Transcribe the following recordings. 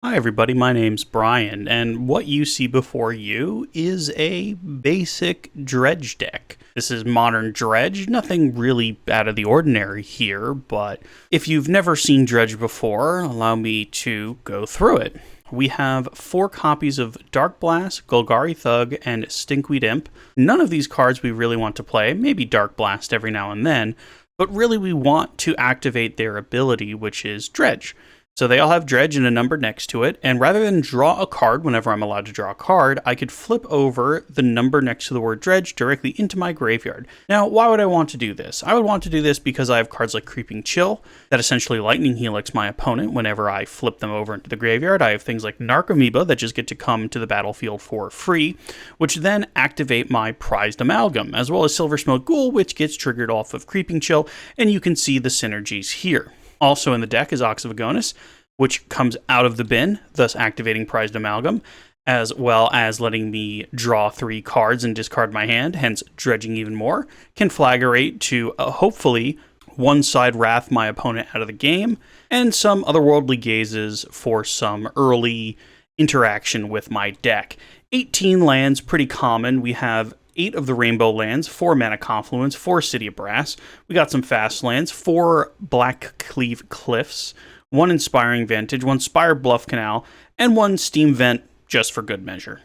Hi everybody, my name's Brian, and what you see before you is a basic Dredge deck. This is modern Dredge, nothing really out of the ordinary here, but if you've never seen Dredge before, allow me to go through it. We have 4 copies of Dark Blast, Golgari Thug, and Stinkweed Imp. None of these cards we really want to play, maybe Dark Blast every now and then, but really we want to activate their ability, which is Dredge. So they all have Dredge and a number next to it, and rather than draw a card whenever I'm allowed to draw a card, I could flip over the number next to the word Dredge directly into my graveyard. Now, why would I want to do this? I would want to do this because I have cards like Creeping Chill that essentially Lightning Helix my opponent whenever I flip them over into the graveyard. I have things like Narcomoeba that just get to come to the battlefield for free, which then activate my Prized Amalgam, as well as Silver Smoke Ghoul, which gets triggered off of Creeping Chill, and you can see the synergies here. Also in the deck is Ox of Agonis, which comes out of the bin, thus activating Prized Amalgam, as well as letting me draw 3 cards and discard my hand, hence dredging even more. Conflagrate to hopefully one-side wrath my opponent out of the game, and some Otherworldly Gazes for some early interaction with my deck. 18 lands, pretty common. We have 8 of the Rainbow lands, 4 Mana Confluence, 4 City of Brass. We got some fast lands, 4 Black Cleave Cliffs, 1 Inspiring Vantage, 1 Spire Bluff Canal, and 1 Steam Vent, just for good measure.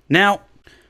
Now,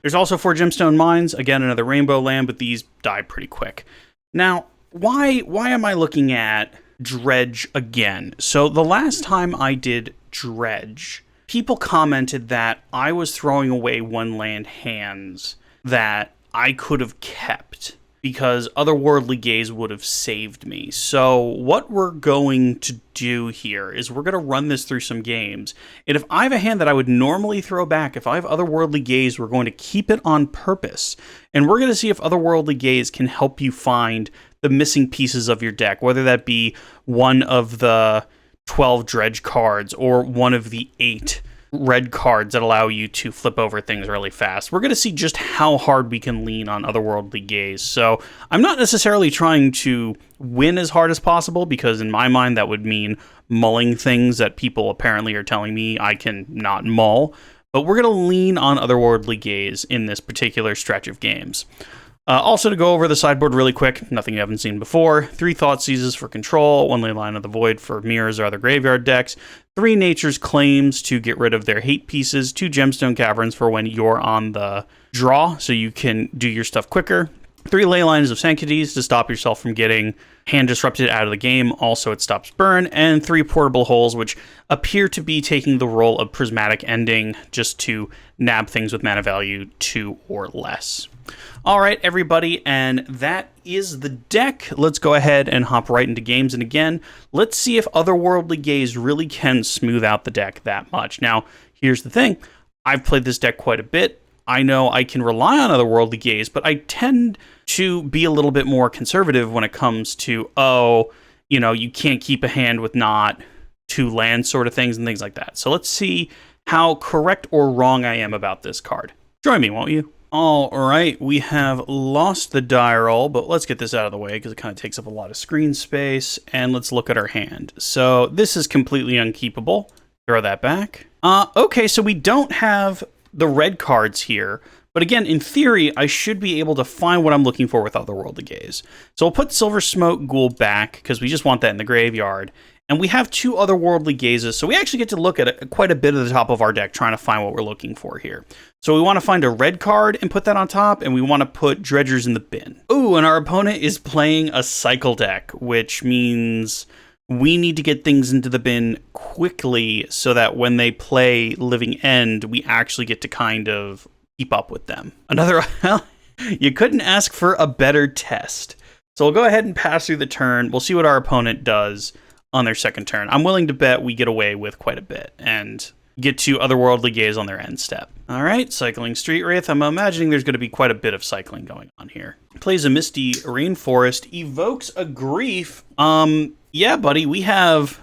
there's also 4 Gemstone Mines, again another Rainbow land, but these die pretty quick. Now, why am I looking at Dredge again? So the last time I did Dredge, people commented that I was throwing away 1 land hands that I could have kept because Otherworldly Gaze would have saved me. So what we're going to do here is we're going to run this through some games. And if I have a hand that I would normally throw back, if I have Otherworldly Gaze, we're going to keep it on purpose. And we're going to see if Otherworldly Gaze can help you find the missing pieces of your deck, whether that be one of the 12 Dredge cards or one of the 8 red cards that allow you to flip over things really fast. We're going to see just how hard we can lean on Otherworldly Gaze. So I'm not necessarily trying to win as hard as possible, because in my mind that would mean mulling things that people apparently are telling me I can not mull. But we're going to lean on Otherworldly Gaze in this particular stretch of games. Also, to go over the sideboard really quick, nothing you haven't seen before. 3 Thoughtseizes for control, 1 Leyline of the Void for mirrors or other graveyard decks, 3 Nature's Claims to get rid of their hate pieces, 2 Gemstone Caverns for when you're on the draw, so you can do your stuff quicker, 3 Leylines of Sanctities to stop yourself from getting hand disrupted out of the game, also it stops burn, and 3 Portable Holes, which appear to be taking the role of Prismatic Ending, just to nab things with mana value 2 or less. Alright everybody, and that is the deck. Let's go ahead and hop right into games, and again, let's see if Otherworldly Gaze really can smooth out the deck that much. Now, here's the thing, I've played this deck quite a bit. I know I can rely on Otherworldly Gaze, but I tend to be a little bit more conservative when it comes to, you can't keep a hand with not 2 lands sort of things and things like that. So let's see how correct or wrong I am about this card. Join me, won't you? All right, we have lost the die roll, but let's get this out of the way because it kind of takes up a lot of screen space, and let's look at our hand. So this is completely unkeepable. Throw that back. Okay, so we don't have the red cards here, but again, in theory, I should be able to find what I'm looking for with Otherworldly Gaze. So we'll put Silver Smoke Ghoul back, because we just want that in the graveyard, and we have 2 Otherworldly Gazes, so we actually get to look at quite a bit of the top of our deck trying to find what we're looking for here. So we want to find a red card and put that on top, and we want to put Dredgers in the bin. Ooh, and our opponent is playing a Cycle deck, which means we need to get things into the bin quickly so that when they play Living End, we actually get to kind of keep up with them. You couldn't ask for a better test. So we'll go ahead and pass through the turn. We'll see what our opponent does on their second turn. I'm willing to bet we get away with quite a bit and get to Otherworldly Gaze on their end step. All right, cycling Street Wraith. I'm imagining there's going to be quite a bit of cycling going on here. Plays a Misty Rainforest, evokes a Grief. Yeah, buddy, we have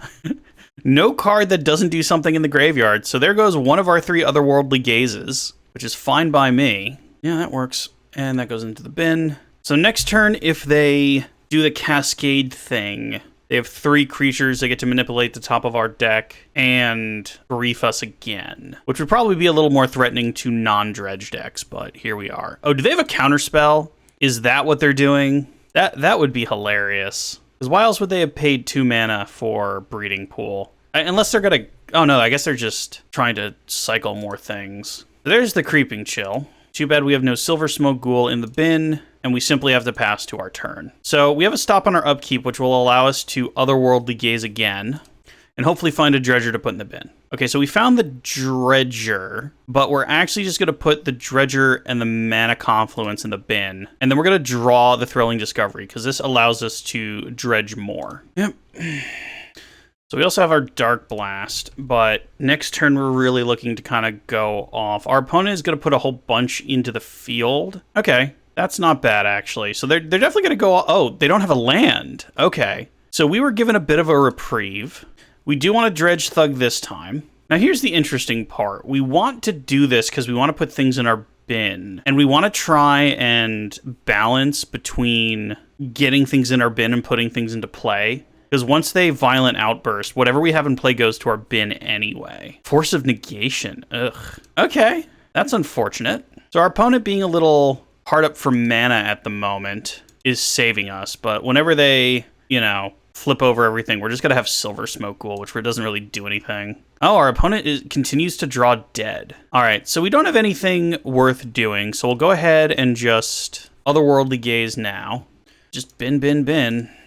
no card that doesn't do something in the graveyard. So there goes one of our 3 Otherworldly Gazes, which is fine by me. Yeah, that works. And that goes into the bin. So next turn, if they do the Cascade thing, They have 3 creatures that get to manipulate the top of our deck and brief us again, which would probably be a little more threatening to non-dredge decks, but here we are. Oh, do they have a counterspell? Is that what they're doing? That would be hilarious. Because why else would they have paid 2 mana for Breeding Pool? Unless they're gonna... Oh no, I guess they're just trying to cycle more things. There's the Creeping Chill. Too bad we have no Silver Smoke Ghoul in the bin, and we simply have to pass to our turn. So we have a stop on our upkeep, which will allow us to Otherworldly Gaze again, and hopefully find a Dredger to put in the bin. Okay, so we found the Dredger, but we're actually just going to put the Dredger and the Mana Confluence in the bin, and then we're going to draw the Thrilling Discovery, because this allows us to dredge more. Yep. So we also have our Dark Blast, but next turn we're really looking to kind of go off. Our opponent is going to put a whole bunch into the field. Okay, that's not bad, actually. So they're definitely going to go... Oh, they don't have a land. Okay. So we were given a bit of a reprieve. We do want to Dredge Thug this time. Now here's the interesting part. We want to do this because we want to put things in our bin, and we want to try and balance between getting things in our bin and putting things into play. Because once they Violent Outburst, whatever we have in play goes to our bin anyway. Force of Negation. Ugh. Okay, that's unfortunate. So our opponent being a little hard up for mana at the moment is saving us. But whenever they, you know, flip over everything, we're just going to have Silver Smoke Ghoul, which doesn't really do anything. Oh, our opponent continues to draw dead. All right, so we don't have anything worth doing. So we'll go ahead and just Otherworldly Gaze now. Just bin.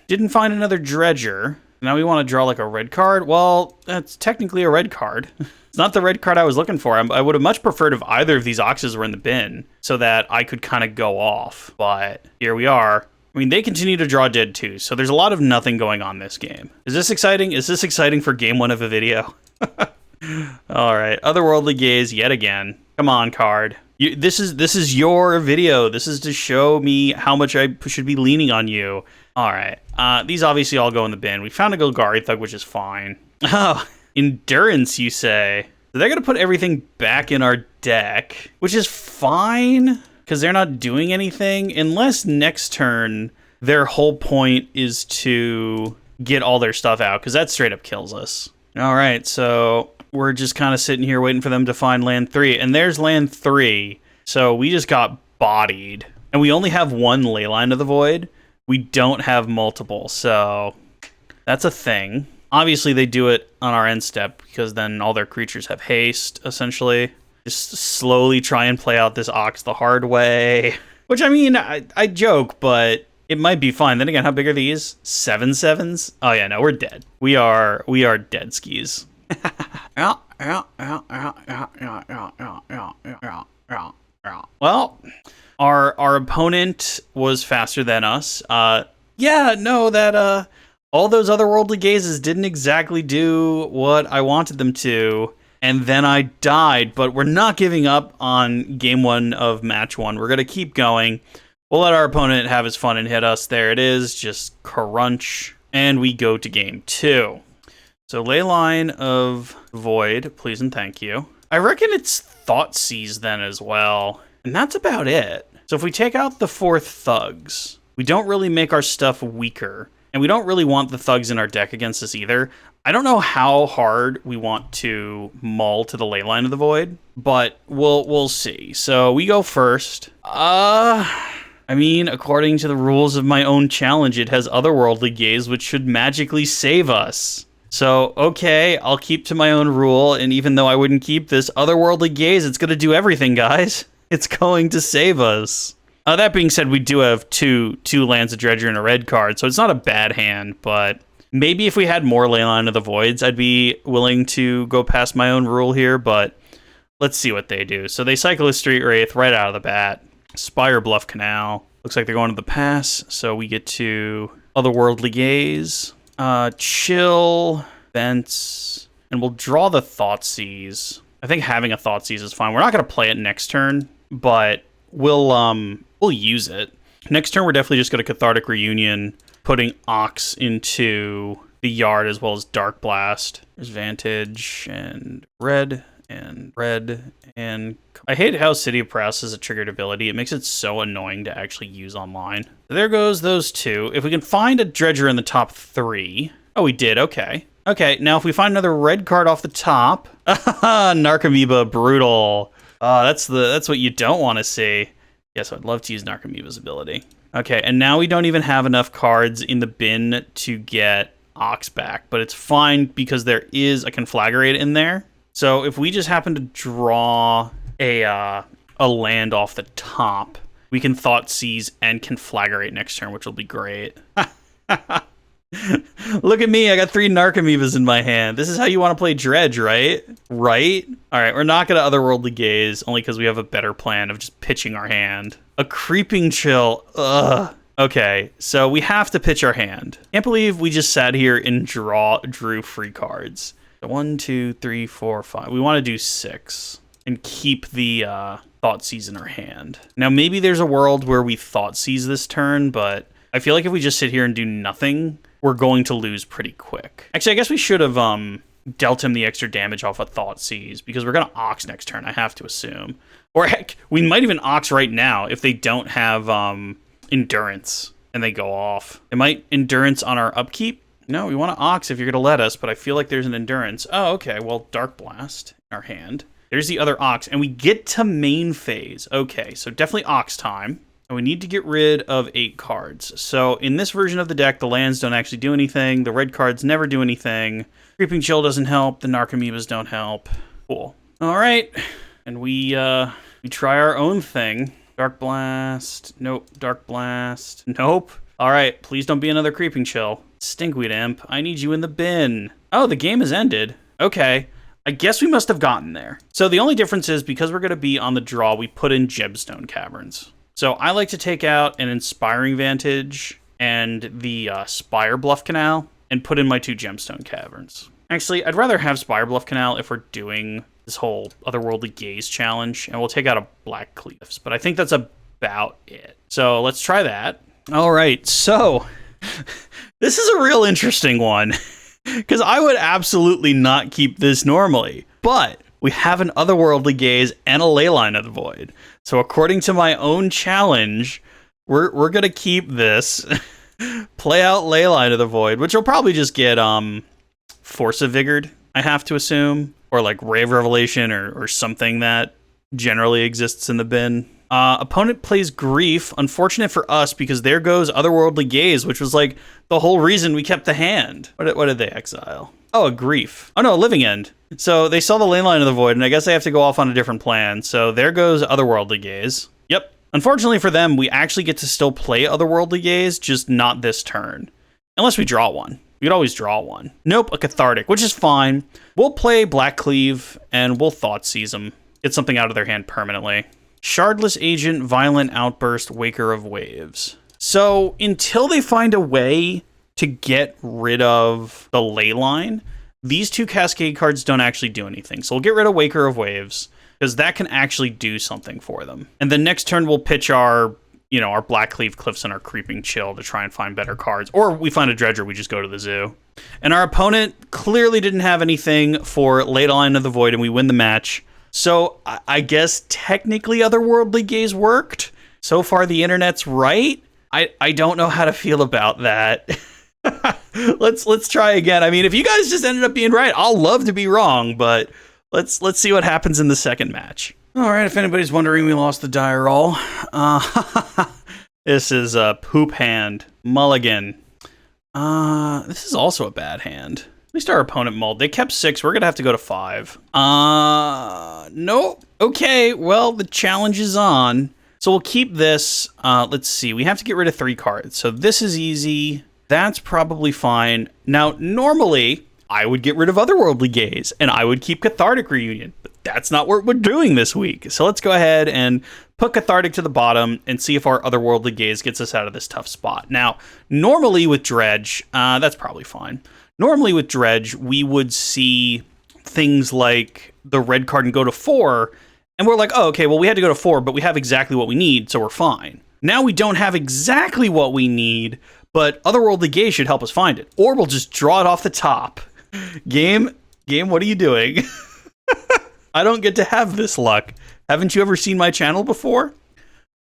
Didn't find another Dredger. Now we want to draw like a red card. Well, that's technically a red card. It's not the red card I was looking for. I would have much preferred if either of these Oxes were in the bin so that I could kind of go off. But here we are. I mean, they continue to draw dead too, so there's a lot of nothing going on this game. Is this exciting? Is this exciting for game 1 of a video? All right, Otherworldly Gaze yet again. Come on, card. This is your video. This is to show me how much I should be leaning on you. All right. These obviously all go in the bin. We found a Golgari Thug, which is fine. Oh, Endurance, you say? So they're going to put everything back in our deck, which is fine because they're not doing anything unless next turn their whole point is to get all their stuff out because that straight up kills us. All right. So we're just kind of sitting here waiting for them to find land 3. And there's land 3. So we just got bodied. And we only have 1 Leyline of the Void. We don't have multiple, so that's a thing. Obviously, they do it on our end step because then all their creatures have haste, essentially. Just slowly try and play out this Ox the hard way. Which, I mean, I joke, but it might be fine. Then again, how big are these? 7/7s? Oh, yeah, no, we're dead. We are dead skis. Well... Our opponent was faster than us. Yeah, no, that all those Otherworldly Gazes didn't exactly do what I wanted them to, and then I died, but we're not giving up on game 1 of match 1. We're going to keep going. We'll let our opponent have his fun and hit us. There it is, just crunch, and we go to game 2. So Leyline of Void, please and thank you. I reckon it's Thoughtseize then as well, and that's about it. So if we take out the 4 Thugs, we don't really make our stuff weaker, and we don't really want the Thugs in our deck against us either. I don't know how hard we want to mull to the Leyline of the Void, but we'll see. So we go first. I mean, according to the rules of my own challenge, it has Otherworldly Gaze, which should magically save us. So, okay, I'll keep to my own rule, and even though I wouldn't keep this Otherworldly Gaze, it's going to do everything, guys. It's going to save us. That being said, we do have two lands of Dredger and a red card, so it's not a bad hand, but maybe if we had more Leyline of the Voids, I'd be willing to go past my own rule here, but let's see what they do. So they cycle a Street Wraith right out of the bat. Spire Bluff Canal. Looks like they're going to the pass, so we get to Otherworldly Gaze. Chill, Vents, and we'll draw the Thoughtseize. I think having a Thoughtseize is fine. We're not going to play it next turn, but we'll use it. Next turn, we're definitely just going to Cathartic Reunion, putting Ox into the yard as well as Dark Blast. There's Vantage and red and red, and I hate how City of Brass is a triggered ability. It makes it so annoying to actually use online. So there goes those two. If we can find a Dredger in the top 3. Oh, we did. Okay. Okay, now if we find another red card off the top. Narcomoeba, brutal. That's what you don't want to see. Yes, I'd love to use Narcomoeba's ability. Okay, and now we don't even have enough cards in the bin to get Ox back, but it's fine because there is a Conflagrate in there. So if we just happen to draw a land off the top, we can Thoughtseize and Conflagrate next turn, which will be great. Look at me, I got 3 Narcomoebas in my hand. This is how you want to play Dredge, right? Right? Alright, we're not going to Otherworldly Gaze, only because we have a better plan of just pitching our hand. A Creeping Chill, ugh. Okay, so we have to pitch our hand. Can't believe we just sat here and drew free cards. 1, 2, 3, 4, 5. We want to do 6 and keep the Thoughtseize in our hand. Now, maybe there's a world where we Thoughtseize this turn, but I feel like if we just sit here and do nothing, we're going to lose pretty quick. Actually, I guess we should have dealt him the extra damage off a Thoughtseize because we're going to Ox next turn, I have to assume. Or heck, we might even Ox right now if they don't have Endurance and they go off. It might Endurance on our upkeep. No, we want to Ox if you're going to let us, but I feel like there's an Endurance. Oh, okay. Well, Dark Blast in our hand. There's the other Ox, and we get to main phase. Okay, so definitely Ox time. And we need to get rid of 8 cards. So in this version of the deck, the lands don't actually do anything. The red cards never do anything. Creeping Chill doesn't help. The Narcomoebas don't help. Cool. All right. And we try our own thing. Dark Blast. Nope. Dark Blast. Nope. All right. Please don't be another Creeping Chill. Stinkweed Imp, I need you in the bin. Oh, the game has ended. Okay. I guess we must have gotten there. So the only difference is because we're going to be on the draw, we put in Gemstone Caverns. So I like to take out an Inspiring Vantage and the Spire Bluff Canal and put in my 2 Gemstone Caverns. Actually, I'd rather have Spire Bluff Canal if we're doing this whole Otherworldly Gaze challenge, and we'll take out a Black Cleaves, but I think that's about it. So let's try that. All right, so this is a real interesting one because I would absolutely not keep this normally, but we have an Otherworldly Gaze and a Leyline of the Void. So according to my own challenge, we're going to keep this, play out Leyline of the Void, which will probably just get Force of Vigored, I have to assume, or like Ray of Revelation or something that generally exists in the bin. Opponent plays Grief. Unfortunate for us because there goes Otherworldly Gaze, which was like the whole reason we kept the hand. What did they exile? Oh, a Grief. Oh no, a Living End. So they saw the Leyline of the Void, and I guess they have to go off on a different plan. So there goes Otherworldly Gaze. Yep. Unfortunately for them, we actually get to still play Otherworldly Gaze, just not this turn. Unless we draw one. We could always draw one. Nope, a Cathartic, which is fine. We'll play Black Cleave, and we'll Thoughtseize them. Get something out of their hand permanently. Shardless Agent, Violent Outburst, Waker of Waves. So until they find a way to get rid of the Leyline, these 2 Cascade cards don't actually do anything. So we'll get rid of Waker of Waves, because that can actually do something for them. And then next turn we'll pitch our Black Cleave Cliffs and our Creeping Chill to try and find better cards. Or we find a Dredger, we just go to the zoo. And our opponent clearly didn't have anything for Leyline of the Void, and we win the match. So I guess technically Otherworldly Gaze worked. So far the internet's right. I don't know how to feel about that. Let's try again. I mean, if you guys just ended up being right, I'll love to be wrong, but let's see what happens in the second match. All right, if anybody's wondering, we lost the die roll. This is a poop hand. Mulligan. This is also a bad hand. At least our opponent mulled. They kept 6. We're going to have to go to 5. Nope. Okay, well, the challenge is on. So we'll keep this. Let's see. We have to get rid of 3 cards. So this is easy. That's probably fine. Now, normally, I would get rid of Otherworldly Gaze, and I would keep Cathartic Reunion. But that's not what we're doing this week. So let's go ahead and put Cathartic to the bottom and see if our Otherworldly Gaze gets us out of this tough spot. Now, normally with Dredge, that's probably fine. Normally with Dredge, we would see things like the red card and go to 4, and we're like, oh, okay, well, we had to go to 4, but we have exactly what we need, so we're fine. Now we don't have exactly what we need, but Otherworldly Gaze should help us find it. Or we'll just draw it off the top. Game, what are you doing? I don't get to have this luck. Haven't you ever seen my channel before?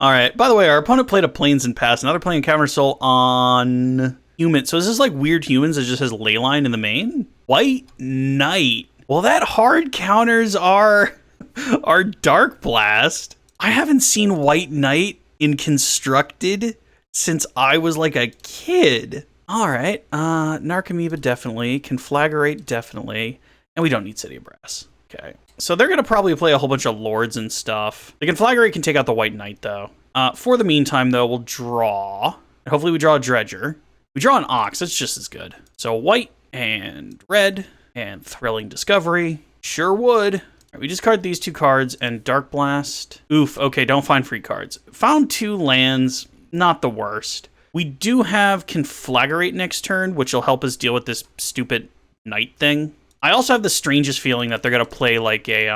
All right. By the way, our opponent played a Plains and Pass. Now they're playing Cavern Soul on Human. So is this like Weird Humans that just has Leyline in the main? White Knight. Well, that hard counters our Dark Blast. I haven't seen White Knight in Constructed since I was like a kid. All right. Narcomoeba definitely. Conflagrate definitely. And we don't need City of Brass. Okay. So they're going to probably play a whole bunch of Lords and stuff. The Conflagrate can take out the White Knight, though. For the meantime, though, we'll draw. And hopefully we draw a Dredger. We draw an Ox. That's just as good. So white and red and Thrilling Discovery. Sure would. All right, we discard these 2 cards and Dark Blast. Oof. Okay, don't find free cards. Found 2 lands. Not the worst. We do have Conflagrate next turn, which will help us deal with this stupid Knight thing. I also have the strangest feeling that they're going to play like a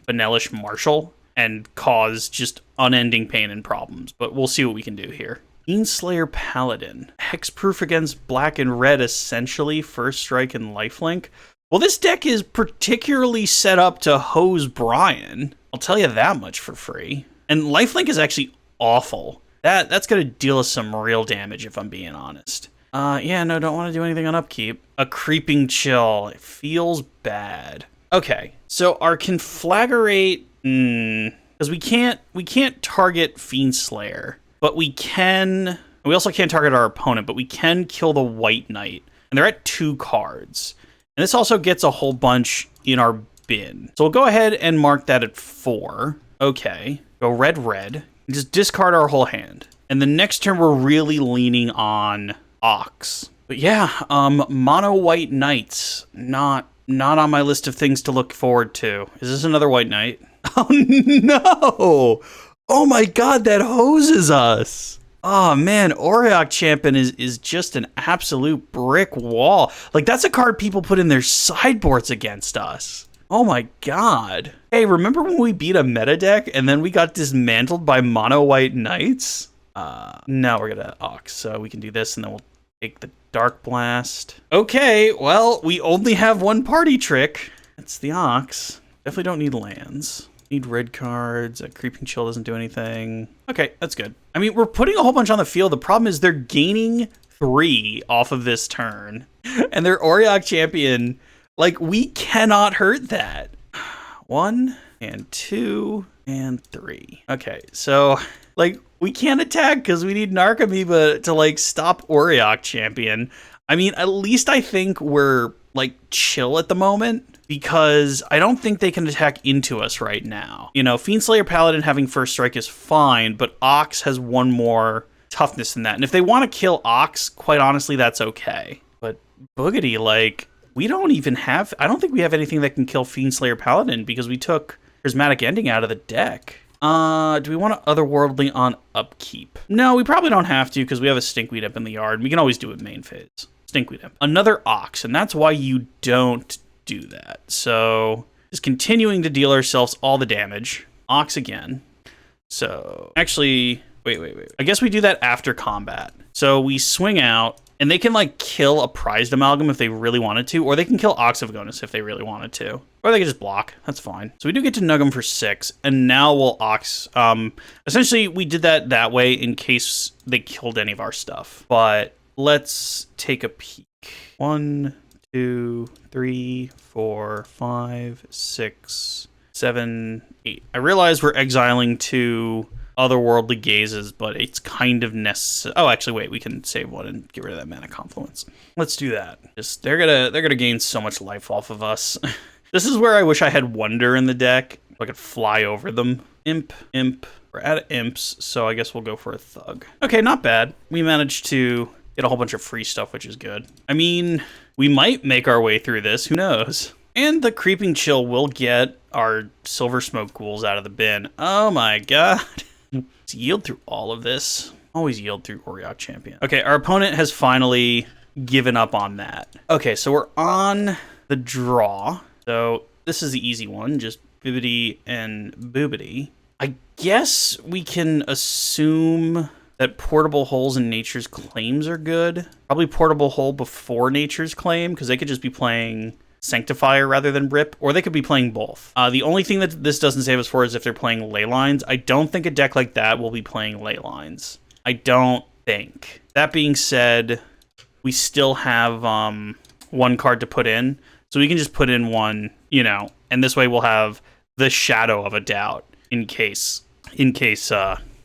Vanellish Marshal and cause just unending pain and problems. But we'll see what we can do here. Fiendslayer Paladin. Hexproof against black and red, essentially. First Strike and Lifelink. Well, this deck is particularly set up to hose Brian. I'll tell you that much for free. And Lifelink is actually awful. That's going to deal us some real damage, if I'm being honest. Yeah, no, don't want to do anything on upkeep. A Creeping Chill. It feels bad. Okay, so our Conflagrate... Because we can't target Fiendslayer, but we can... We also can't target our opponent, but we can kill the White Knight. And they're at 2 cards. And this also gets a whole bunch in our bin. So we'll go ahead and mark that at 4. Okay, go red, red. Just discard our whole hand. And the next turn, we're really leaning on Ox. But yeah, mono White Knights. Not on my list of things to look forward to. Is this another White Knight? Oh, no! Oh my god, that hoses us! Oh man, Auriok Champion is just an absolute brick wall. Like, that's a card people put in their sideboards against us. Oh my god. Hey, remember when we beat a meta deck and then we got dismantled by mono White Knights? Now we're gonna Ox, so we can do this and then we'll take the Dark Blast. Okay, well, we only have 1 party trick. That's the Ox. Definitely don't need lands. Need red cards. A Creeping Chill doesn't do anything. Okay, that's good. I mean, we're putting a whole bunch on the field. The problem is they're gaining 3 off of this turn. And their Auriok Champion... Like, we cannot hurt that. 1 and 2 and 3. Okay, so, like, we can't attack because we need Narcomoeba to, like, stop Auriok Champion. I mean, at least I think we're, like, chill at the moment because I don't think they can attack into us right now. You know, Fiendslayer Paladin having First Strike is fine, but Ox has 1 more toughness than that. And if they want to kill Ox, quite honestly, that's okay. But Boogity, like... We don't even have... I don't think we have anything that can kill Fiendslayer Paladin because we took Prismatic Ending out of the deck. Do we want to Otherworldly on upkeep? No, we probably don't have to because we have a Stinkweed Imp in the yard. We can always do it main phase. Stinkweed Imp. Another Ox, and that's why you don't do that. So, just continuing to deal ourselves all the damage. Ox again. So, actually... Wait. I guess we do that after combat. So, we swing out... And they can, like, kill a Prized Amalgam if they really wanted to, or they can kill Ox of Agonis if they really wanted to. Or they can just block. That's fine. So we do get to nug them for 6, and now we'll Ox. Essentially, we did that way in case they killed any of our stuff. But let's take a peek. 1, 2, 3, 4, 5, 6, 7, 8. I realize we're exiling 2... Otherworldly Gazes, but it's kind of necessary. Oh, actually, wait, we can save 1 and get rid of that Mana Confluence. Let's do that. Just they're gonna gain so much life off of us. This is where I wish I had Wonder in the deck. So I could fly over them. Imp. We're out of imps, so I guess we'll go for a Thug. Okay, not bad. We managed to get a whole bunch of free stuff, which is good. I mean, we might make our way through this. Who knows? And the Creeping Chill will get our Silver Smoke Ghouls out of the bin. Oh my god. Let's yield through all of this. Always yield through Auriok Champion. Okay, our opponent has finally given up on that. Okay, so we're on the draw. So this is the easy one, just Bibbidi and Boobity. I guess we can assume that Portable Holes and Nature's Claims are good. Probably Portable Hole before Nature's Claim, because they could just be playing Sanctifier rather than Rip, or they could be playing both. The only thing that this doesn't save us for is if they're playing Ley Lines. I don't think a deck like that will be playing Ley Lines. I don't think. That being said, we still have one card to put in, so we can just put in one, you know, and this way we'll have the shadow of a doubt in case,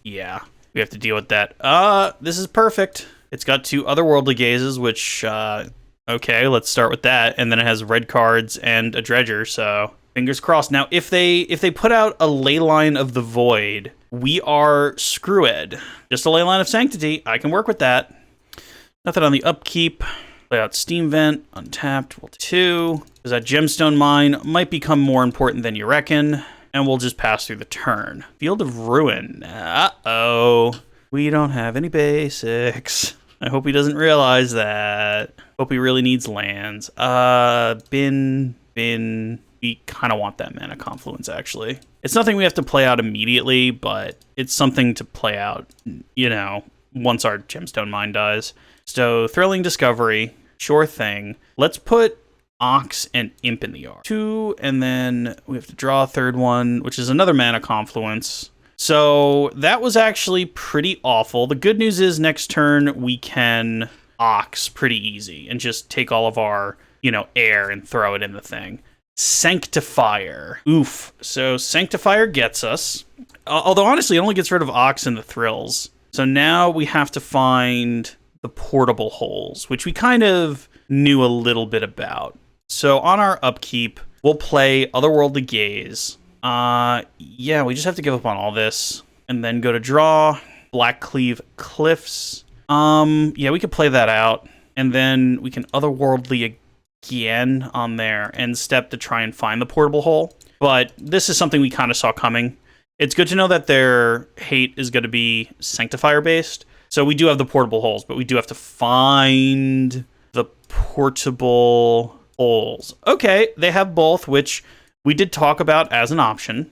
yeah, we have to deal with that. This is perfect. It's got 2 Otherworldly Gazes, which, okay, let's start with that. And then it has red cards and a Dredger, so fingers crossed. Now, if they put out a Leyline of the Void, we are screwed. Just a Leyline of Sanctity. I can work with that. Nothing on the upkeep. Play out Steam Vent, untapped. We'll do 2. Because that Gemstone Mine might become more important than you reckon. And we'll just pass through the turn. Field of Ruin. Uh-oh. We don't have any basics. I hope he doesn't realize that. Hope he really needs lands. Bin. We kind of want that Mana Confluence, actually. It's nothing we have to play out immediately, but it's something to play out, you know, once our Gemstone Mine dies. So, Thrilling Discovery. Sure thing. Let's put Ox and Imp in the yard. 2, and then we have to draw a 3rd one, which is another Mana Confluence. So that was actually pretty awful. The good news is next turn we can Ox pretty easy and just take all of our, you know, air and throw it in the thing. Sanctifier. Oof. So Sanctifier gets us. Although honestly, it only gets rid of Ox and the Thrills. So now we have to find the portable holes, which we kind of knew a little bit about. So on our upkeep, we'll play Otherworldly Gaze. Yeah, we just have to give up on all this. And then go to draw. Black Cleave Cliffs. Yeah, we could play that out. And then we can Otherworldly again on their end step to try and find the portable hole. But this is something we kind of saw coming. It's good to know that their hate is going to be Sanctifier based. So we do have the portable holes, but we do have to find the portable holes. Okay, they have both, which we did talk about as an option.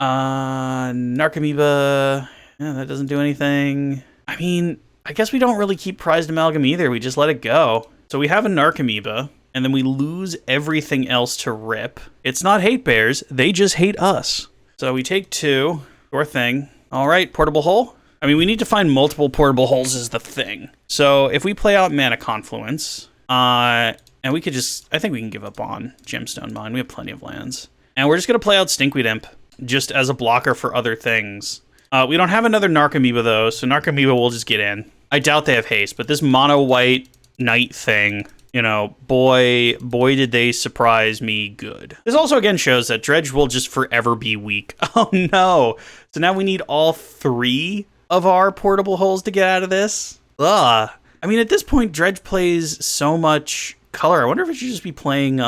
Narcomoeba, yeah, that doesn't do anything. I mean, I guess we don't really keep Prized Amalgam either. We just let it go. So we have a Narcomoeba, and then we lose everything else to Rip. It's not hate bears. They just hate us. So we take 2. Sure thing. All right, portable hole. I mean, we need to find multiple portable holes is the thing. So if we play out Mana Confluence, and we could just, I think we can give up on Gemstone Mine. We have plenty of lands. And we're just going to play out Stinkweed Imp just as a blocker for other things. We don't have another Narcomoeba, though, so Narcomoeba will just get in. I doubt they have haste, but this mono-white knight thing, you know, boy, did they surprise me good. This also, again, shows that Dredge will just forever be weak. Oh, no. So now we need all 3 of our portable holes to get out of this. Ugh. I mean, at this point, Dredge plays so much color. I wonder if it should just be playing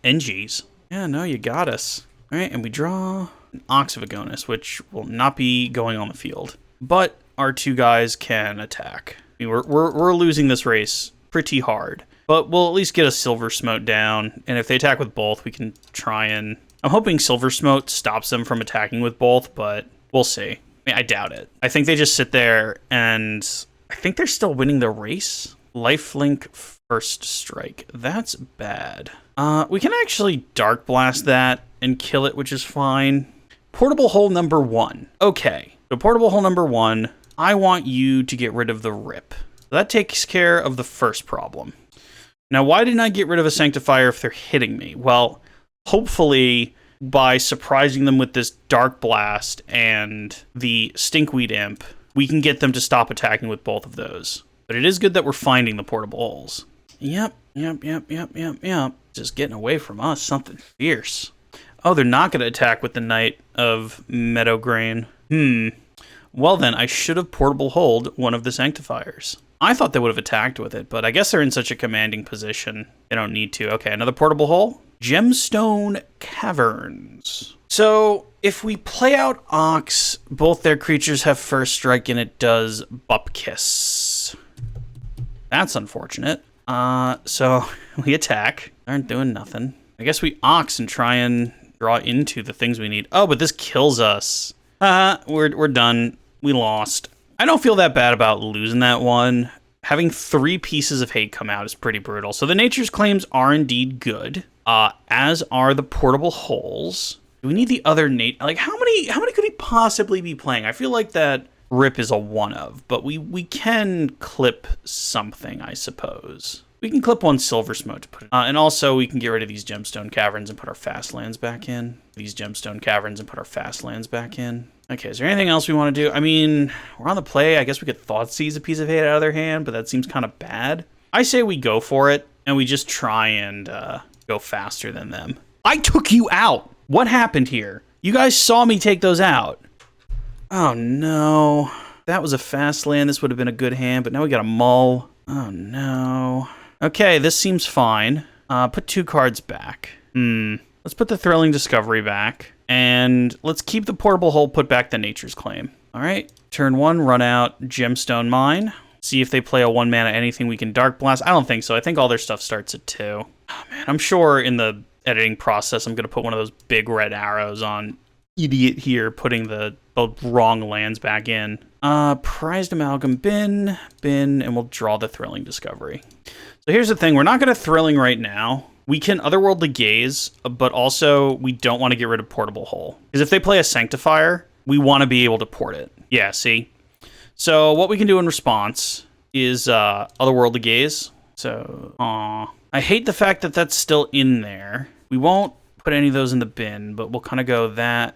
NGs. Yeah, no, you got us. All right, and we draw an Ox of Agonis, which will not be going on the field. But our 2 guys can attack. I mean, we're losing this race pretty hard. But we'll at least get a Silver Smote down. And if they attack with both, we can try and... I'm hoping Silver Smote stops them from attacking with both, but we'll see. I mean, I doubt it. I think they just sit there and... I think they're still winning the race. Lifelink First Strike. That's bad. We can actually Dark Blast that and kill it, which is fine. Portable hole number 1. Okay. So portable hole number 1, I want you to get rid of the Rip. That takes care of the first problem. Now, why didn't I get rid of a Sanctifier if they're hitting me? Well, hopefully by surprising them with this Dark Blast and the Stinkweed Imp, we can get them to stop attacking with both of those. But it is good that we're finding the portable holes. Yep. Just getting away from us, something fierce. Oh, they're not going to attack with the Knight of Meadowgrain. Well then, I should have portable holed one of the Sanctifiers. I thought they would have attacked with it, but I guess they're in such a commanding position, they don't need to. Okay, another portable hole. Gemstone Caverns. So, if we play out Ox, both their creatures have first strike and it does Bupkis. That's unfortunate. So we attack. Aren't doing nothing. I guess we Ox and try and draw into the things we need. Oh, but this kills us. We're done. We lost. I don't feel that bad about losing that one. having 3 pieces of hate come out is pretty brutal. So the Nature's Claims are indeed good, as are the portable holes. Do we need the other like how many could he possibly be playing? I feel like that Rip is a one of, but we can clip something, I suppose. We can clip 1 Silver Smoke to put it. And also we can get rid of these Gemstone Caverns and put our fast lands back in. These Gemstone Caverns and put our fast lands back in. Okay, is there anything else we want to do? I mean, we're on the play. I guess we could Thoughtseize a piece of hate out of their hand, but that seems kind of bad. I say we go for it, and we just try and go faster than them. I took you out! What happened here? You guys saw me take those out. Oh, no. That was a fast land. This would have been a good hand, but now we got a mull. Oh, no. Okay, this seems fine. Put 2 cards back. Let's put the Thrilling Discovery back. And let's keep the Portable Hole, put back the Nature's Claim. All right, turn 1, run out Gemstone Mine. See if they play a 1 mana anything we can Dark Blast. I don't think so. I think all their stuff starts at 2. Oh, man, I'm sure in the editing process I'm going to put one of those big red arrows on idiot here, putting the wrong lands back in. Prized Amalgam, bin, and we'll draw the Thrilling Discovery. So here's the thing. We're not going to Thrilling right now. We can Otherworldly Gaze, but also we don't want to get rid of Portable Hole. Because if they play a Sanctifier, we want to be able to port it. Yeah, see? So what we can do in response is Otherworldly Gaze. So, I hate the fact that that's still in there. We won't put any of those in the bin, but we'll kind of go that.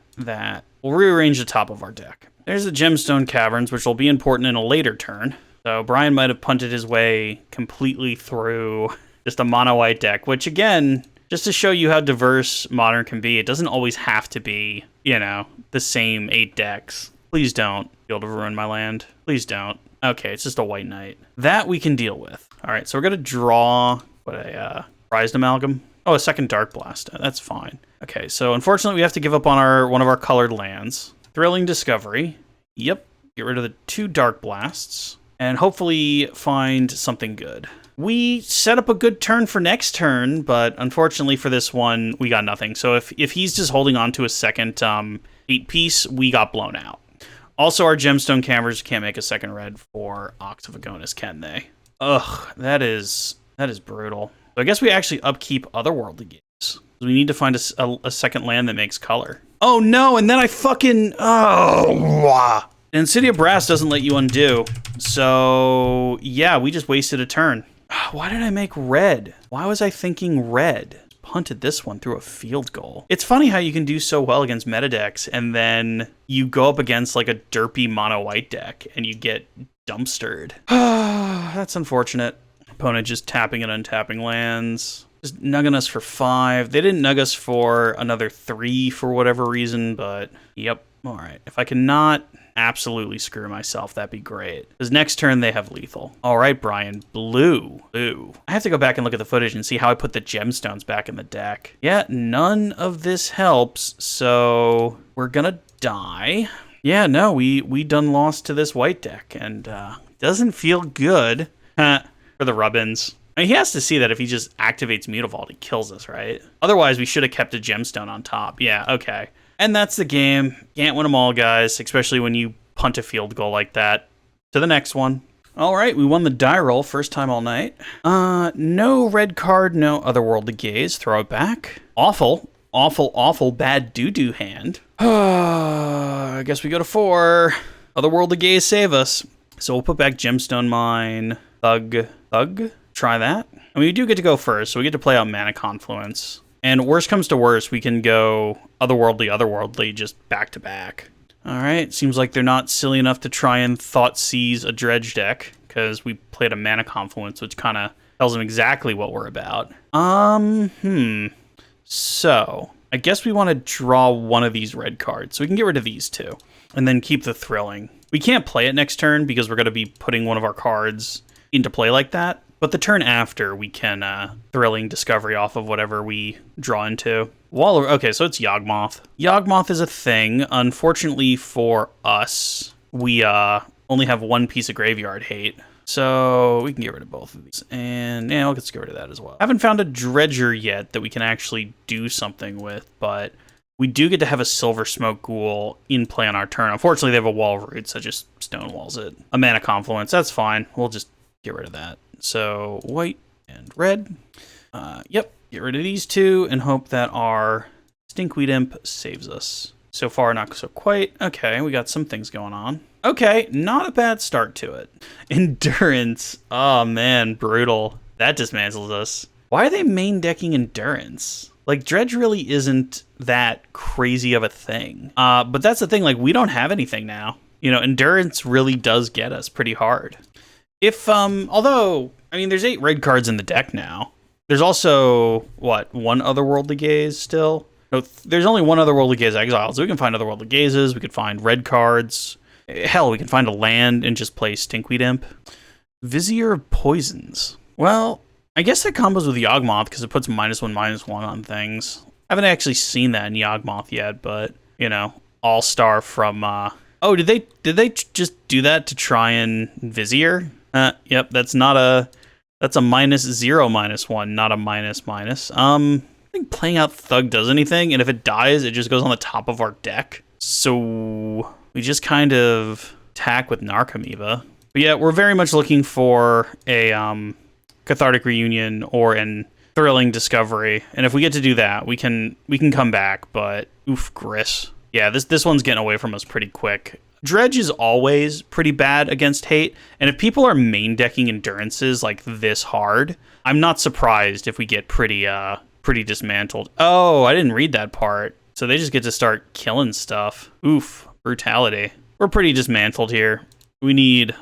We'll rearrange the top of our deck. There's the Gemstone Caverns, which will be important in a later turn. So Brian might have punted his way completely through just a mono-white deck, which again, just to show you how diverse Modern can be, it doesn't always have to be, you know, the same 8 decks. Please don't be able to ruin my land. Please don't. Okay, it's just a white knight. That we can deal with. All right, so we're going to draw, a Prized Amalgam? Oh, a second Dark Blast. That's fine. Okay, so unfortunately we have to give up on one of our colored lands. Thrilling Discovery. Yep, get rid of the 2 Dark Blasts, and hopefully find something good. We set up a good turn for next turn, but unfortunately for this one, we got nothing. So if he's just holding on to a second 8-piece, we got blown out. Also, our Gemstone Caverns can't make a second red for Ox of Agonis, can they? Ugh, that is brutal. So I guess we actually upkeep Otherworldly Gaze. We need to find a second land that makes color. Oh no, and then I fucking... Oh! Insidia Brass doesn't let you undo. So, yeah, we just wasted a turn. Why did I make red? Why was I thinking red? Punted this one through a field goal. It's funny how you can do so well against meta decks, and then you go up against like a derpy mono-white deck, and you get dumpstered. That's unfortunate. Opponent just tapping and untapping lands. Just nugging us for 5. They didn't nug us for another 3 for whatever reason, but yep. All right. If I cannot absolutely screw myself, that'd be great. Because next turn they have lethal. All right, Brian. Blue. I have to go back and look at the footage and see how I put the gemstones back in the deck. Yeah, none of this helps, so we're gonna die. Yeah, no, we done lost to this white deck, and doesn't feel good for the Rubbins. I mean, he has to see that if he just activates Mutavault, he kills us, right? Otherwise, we should have kept a gemstone on top. Yeah, okay. And that's the game. Can't win them all, guys, especially when you punt a field goal like that. To the next one. All right, we won the die roll, first time all night. No red card, no Otherworldly Gaze. Throw it back. Awful, bad doo-doo hand. I guess we go to 4. Otherworldly Gaze, save us. So we'll put back Gemstone Mine. Thug. Try that. I mean, we do get to go first, so we get to play out Mana Confluence. And worst comes to worst, we can go Otherworldly, just back to back. All right, seems like they're not silly enough to try and Thoughtseize a Dredge deck, because we played a Mana Confluence, which kind of tells them exactly what we're about. So, I guess we want to draw one of these red cards, so we can get rid of these 2, and then keep the Thrilling. We can't play it next turn, because we're going to be putting one of our cards into play like that. But the turn after, we can Thrilling Discovery off of whatever we draw into. Okay, so it's Yawgmoth. Yawgmoth is a thing. Unfortunately for us, we only have 1 piece of graveyard hate. So we can get rid of both of these. And yeah, we'll get rid of that as well. I haven't found a Dredger yet that we can actually do something with, but we do get to have a Silver Smoke Ghoul in play on our turn. Unfortunately, they have a Wall Root, so just stonewalls it. A Mana Confluence, that's fine. We'll just get rid of that. So white and red. Yep, get rid of these two and hope that our Stinkweed Imp saves us. So far, not so quite. Okay, we got some things going on. Okay, not a bad start to it. Endurance. Oh man, brutal. That dismantles us. Why are they main decking Endurance? Like, Dredge really isn't that crazy of a thing. But that's the thing, like, we don't have anything now. You know, Endurance really does get us pretty hard. If, although, I mean, there's 8 red cards in the deck now. There's also, what, 1 Otherworldly Gaze still? No, there's only 1 Otherworldly Gaze exiled, so we can find Otherworldly Gazes, we could find red cards. Hell, we can find a land and just play Stinkweed Imp. Vizier of Poisons. Well, I guess that combos with Yawgmoth because it puts -1/-1 on things. I haven't actually seen that in Yawgmoth yet, but, you know, All-Star from, Oh, did they just do that to try and Vizier? Yep, that's a -0/-1, not a --. I think playing out Thug does anything, and if it dies, it just goes on the top of our deck. So we just kind of attack with Narcomoeba. But yeah, we're very much looking for a Cathartic Reunion or an Thrilling Discovery, and if we get to do that, we can come back. But oof, Gris. Yeah, this one's getting away from us pretty quick. Dredge is always pretty bad against hate, and if people are main decking Endurances like this hard, I'm not surprised if we get pretty dismantled. Oh, I didn't read that part. So they just get to start killing stuff. Oof, brutality. We're pretty dismantled here. We need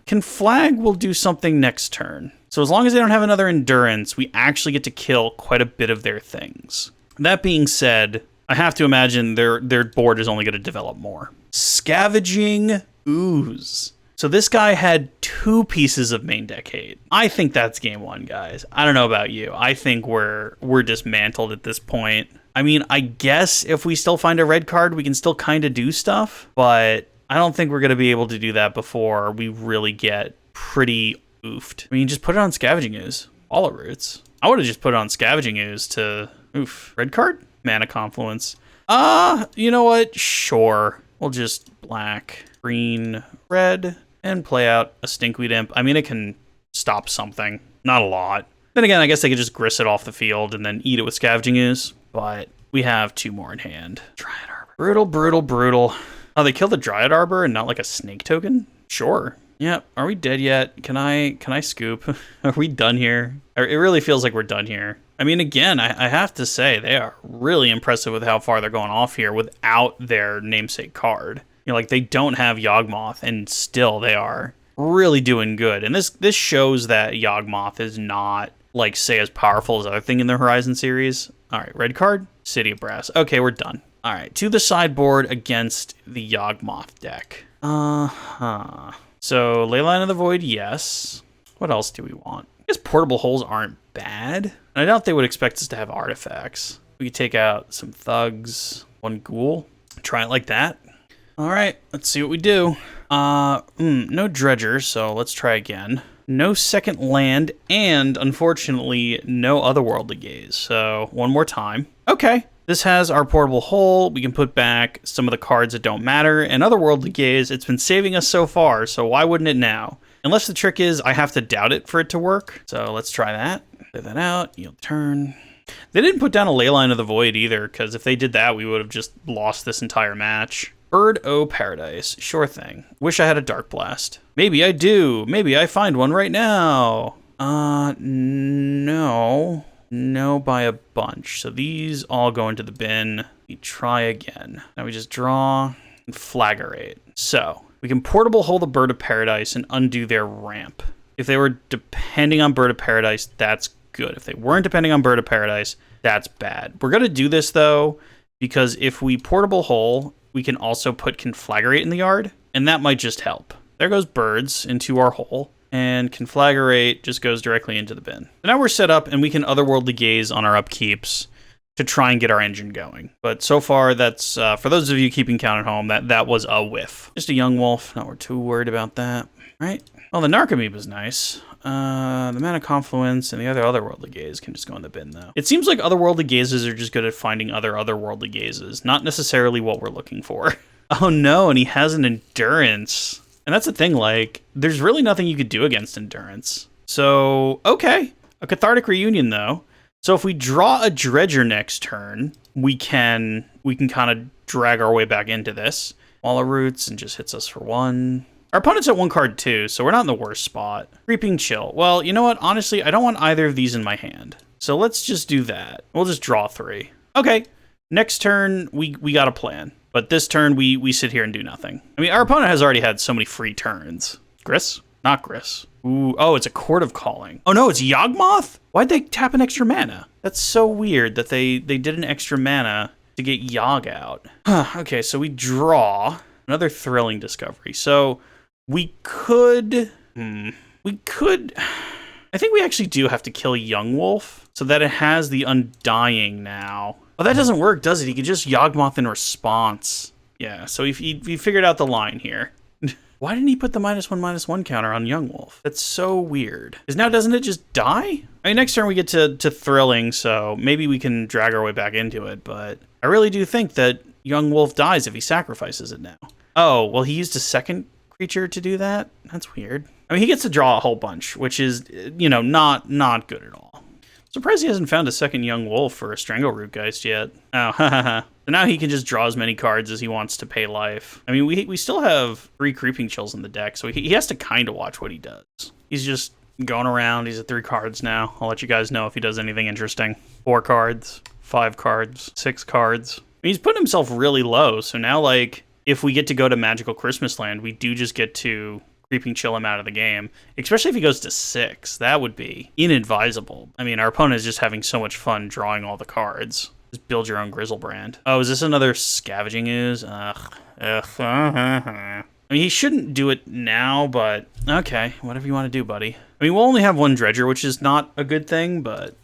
Conflag will do something next turn. So as long as they don't have another Endurance, we actually get to kill quite a bit of their things. That being said, I have to imagine their board is only going to develop more. Scavenging Ooze. So this guy had 2 pieces of main deck hate. I think that's game 1, guys. I don't know about you. I think we're dismantled at this point. I mean, I guess if we still find a red card, we can still kind of do stuff, but I don't think we're going to be able to do that before we really get pretty oofed. I mean, just put it on Scavenging Ooze. All it roots. I would have just put it on Scavenging Ooze to... Oof. Red card? Mana Confluence. You know what? Sure. We'll just black, green, red, and play out a Stinkweed Imp. I mean, it can stop something. Not a lot. Then again, I guess they could just Gris it off the field and then eat it with Scavenging Ooze. But we have 2 more in hand. Dryad Arbor. Brutal, brutal, brutal. Oh, they killed the Dryad Arbor and not like a snake token? Sure. Yeah, are we dead yet? Can I scoop? Are we done here? It really feels like we're done here. I mean, again, I have to say, they are really impressive with how far they're going off here without their namesake card. You know, like, they don't have Yawgmoth, and still they are really doing good. And this shows that Yawgmoth is not, like, say, as powerful as other thing in the Horizon series. All right, red card, City of Brass. Okay, we're done. All right, to the sideboard against the Yawgmoth deck. So, Leyline of the Void, yes. What else do we want? I guess Portable Holes aren't bad. And I doubt they would expect us to have artifacts. We could take out some Thugs, 1 Ghoul. Try it like that. All right, let's see what we do. No Dredger, so let's try again. No second land, and unfortunately, no Otherworldly Gaze. So, one more time. Okay. This has our Portable Hole. We can put back some of the cards that don't matter. And Otherworldly Gaze, it's been saving us so far, so why wouldn't it now? Unless the trick is I have to doubt it for it to work. So let's try that. Clear that out. Yield turn. They didn't put down a Leyline of the Void either, because if they did that, we would have just lost this entire match. Bird O Paradise. Sure thing. Wish I had a Dark Blast. Maybe I do. Maybe I find one right now. No. No by a bunch. So these all go into the bin. We try again. Now we just draw and Flaggerate. So we can Portable Hole the Bird of Paradise and undo their ramp. If they were depending on Bird of Paradise, that's good. If they weren't depending on Bird of Paradise, that's bad. We're going to do this, though, because if we Portable Hole, we can also put Conflagrate in the yard, and that might just help. There goes birds into our hole, and Conflagrate just goes directly into the bin. So now we're set up, and we can Otherworldly Gaze on our upkeeps to try and get our engine going. But so far, that's, for those of you keeping count at home, that was a whiff. Just a young wolf, not we're too worried about that. Right? Well, the Narcomoeba is nice. The Mana Confluence and the other Otherworldly Gaze can just go in the bin, though. It seems like Otherworldly Gazes are just good at finding other Otherworldly Gazes, not necessarily what we're looking for. Oh no, and he has an Endurance. And that's the thing, like, there's really nothing you could do against Endurance. So, okay. A Cathartic Reunion, though. So if we draw a Dredger next turn, we can kind of drag our way back into this. Walla Roots and just hits us for 1. Our opponent's at 1 card too, so we're not in the worst spot. Creeping Chill. Well, you know what? Honestly, I don't want either of these in my hand. So let's just do that. We'll just draw 3. Okay. Next turn, we got a plan. But this turn, we sit here and do nothing. I mean, our opponent has already had so many free turns. Gris? Not Gris. Ooh, oh, it's a Court of Calling. Oh no, it's Yawgmoth? Why'd they tap an extra mana? That's so weird that they did an extra mana to get Yogg out. Okay, so we draw another Thrilling Discovery. So we could... I think we actually do have to kill Young Wolf so that it has the Undying now. Oh, that doesn't work, does it? He can just Yawgmoth in response. Yeah, so he figured out the line here. Why didn't he put the -1/-1 counter on Young Wolf? That's so weird. Because now doesn't it just die? I mean, next turn we get to Thrilling, so maybe we can drag our way back into it, but I really do think that Young Wolf dies if he sacrifices it now. Oh, well, he used a second creature to do that? That's weird. I mean, he gets to draw a whole bunch, which is, you know, not good at all. Surprised he hasn't found a second Young Wolf or a Strangleroot Geist yet. Oh, haha. So now he can just draw as many cards as he wants to pay life. I mean, we still have 3 Creeping Chills in the deck, so he has to kind of watch what he does. He's just going around. He's at 3 cards now. I'll let you guys know if he does anything interesting. 4 cards, 5 cards, 6 cards. I mean, he's putting himself really low, so now, like, if we get to go to Magical Christmas Land, we do just get to Creeping Chill him out of the game, especially if he goes to 6. That would be inadvisable. I mean, our opponent is just having so much fun drawing all the cards. Just build your own Grizzlebrand. Oh, is this another Scavenging Ooze? Ugh. I mean, he shouldn't do it now, but okay, whatever you want to do, buddy. I mean, we'll only have 1 Dredger, which is not a good thing, but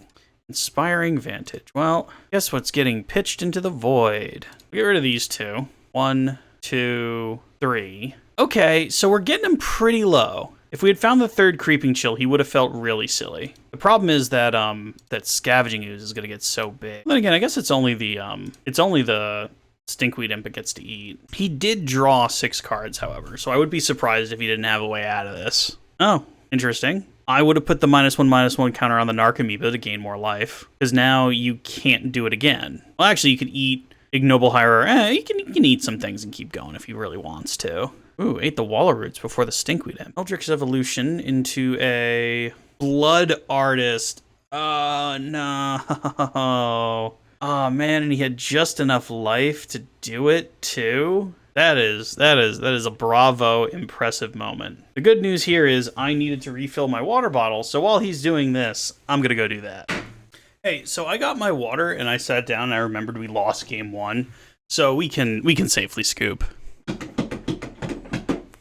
Inspiring Vantage. Well, guess what's getting pitched into the void? Get rid of these 2. 1, 2, 3. Okay, so we're getting him pretty low. If we had found the 3rd Creeping Chill, he would have felt really silly. The problem is that that Scavenging Ooze is gonna get so big. Then again, I guess it's only the Stinkweed Imp it gets to eat. He did draw 6 cards, however, so I would be surprised if he didn't have a way out of this. Oh, interesting. I would have put the -1/-1 counter on the Narcomoeba to gain more life, because now you can't do it again. Well, actually, you could eat Ignoble Hirer. You can eat some things and keep going if he really wants to. Ooh, ate the Walla Roots before the Stinkweed Imp. Eldrick's Evolution into a Blood Artist. Oh, no. Oh, man, and he had just enough life to do it, too? That is a bravo, impressive moment. The good news here is I needed to refill my water bottle, so while he's doing this, I'm gonna go do that. Hey, so I got my water, and I sat down, and I remembered we lost game 1, so we can safely scoop.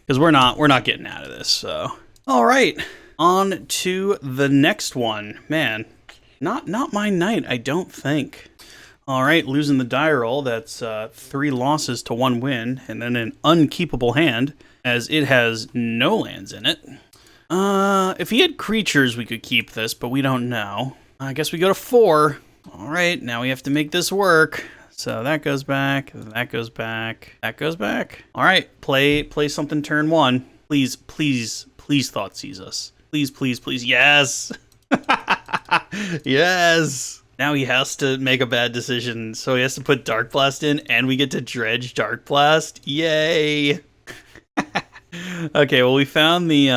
Because we're not getting out of this, so. All right, on to the next one. Man, not my night, I don't think. All right, losing the die roll, that's 3 losses to 1 win, and then an unkeepable hand, as it has no lands in it. If he had creatures, we could keep this, but we don't know. I guess we go to 4. All right, now we have to make this work. So that goes back, that goes back, that goes back. All right, play something turn 1. Please, please, please Thoughtseize us. Please, please, please, yes! Yes! Now he has to make a bad decision, so he has to put Dark Blast in, and we get to Dredge Dark Blast. Yay! Okay, well, we found the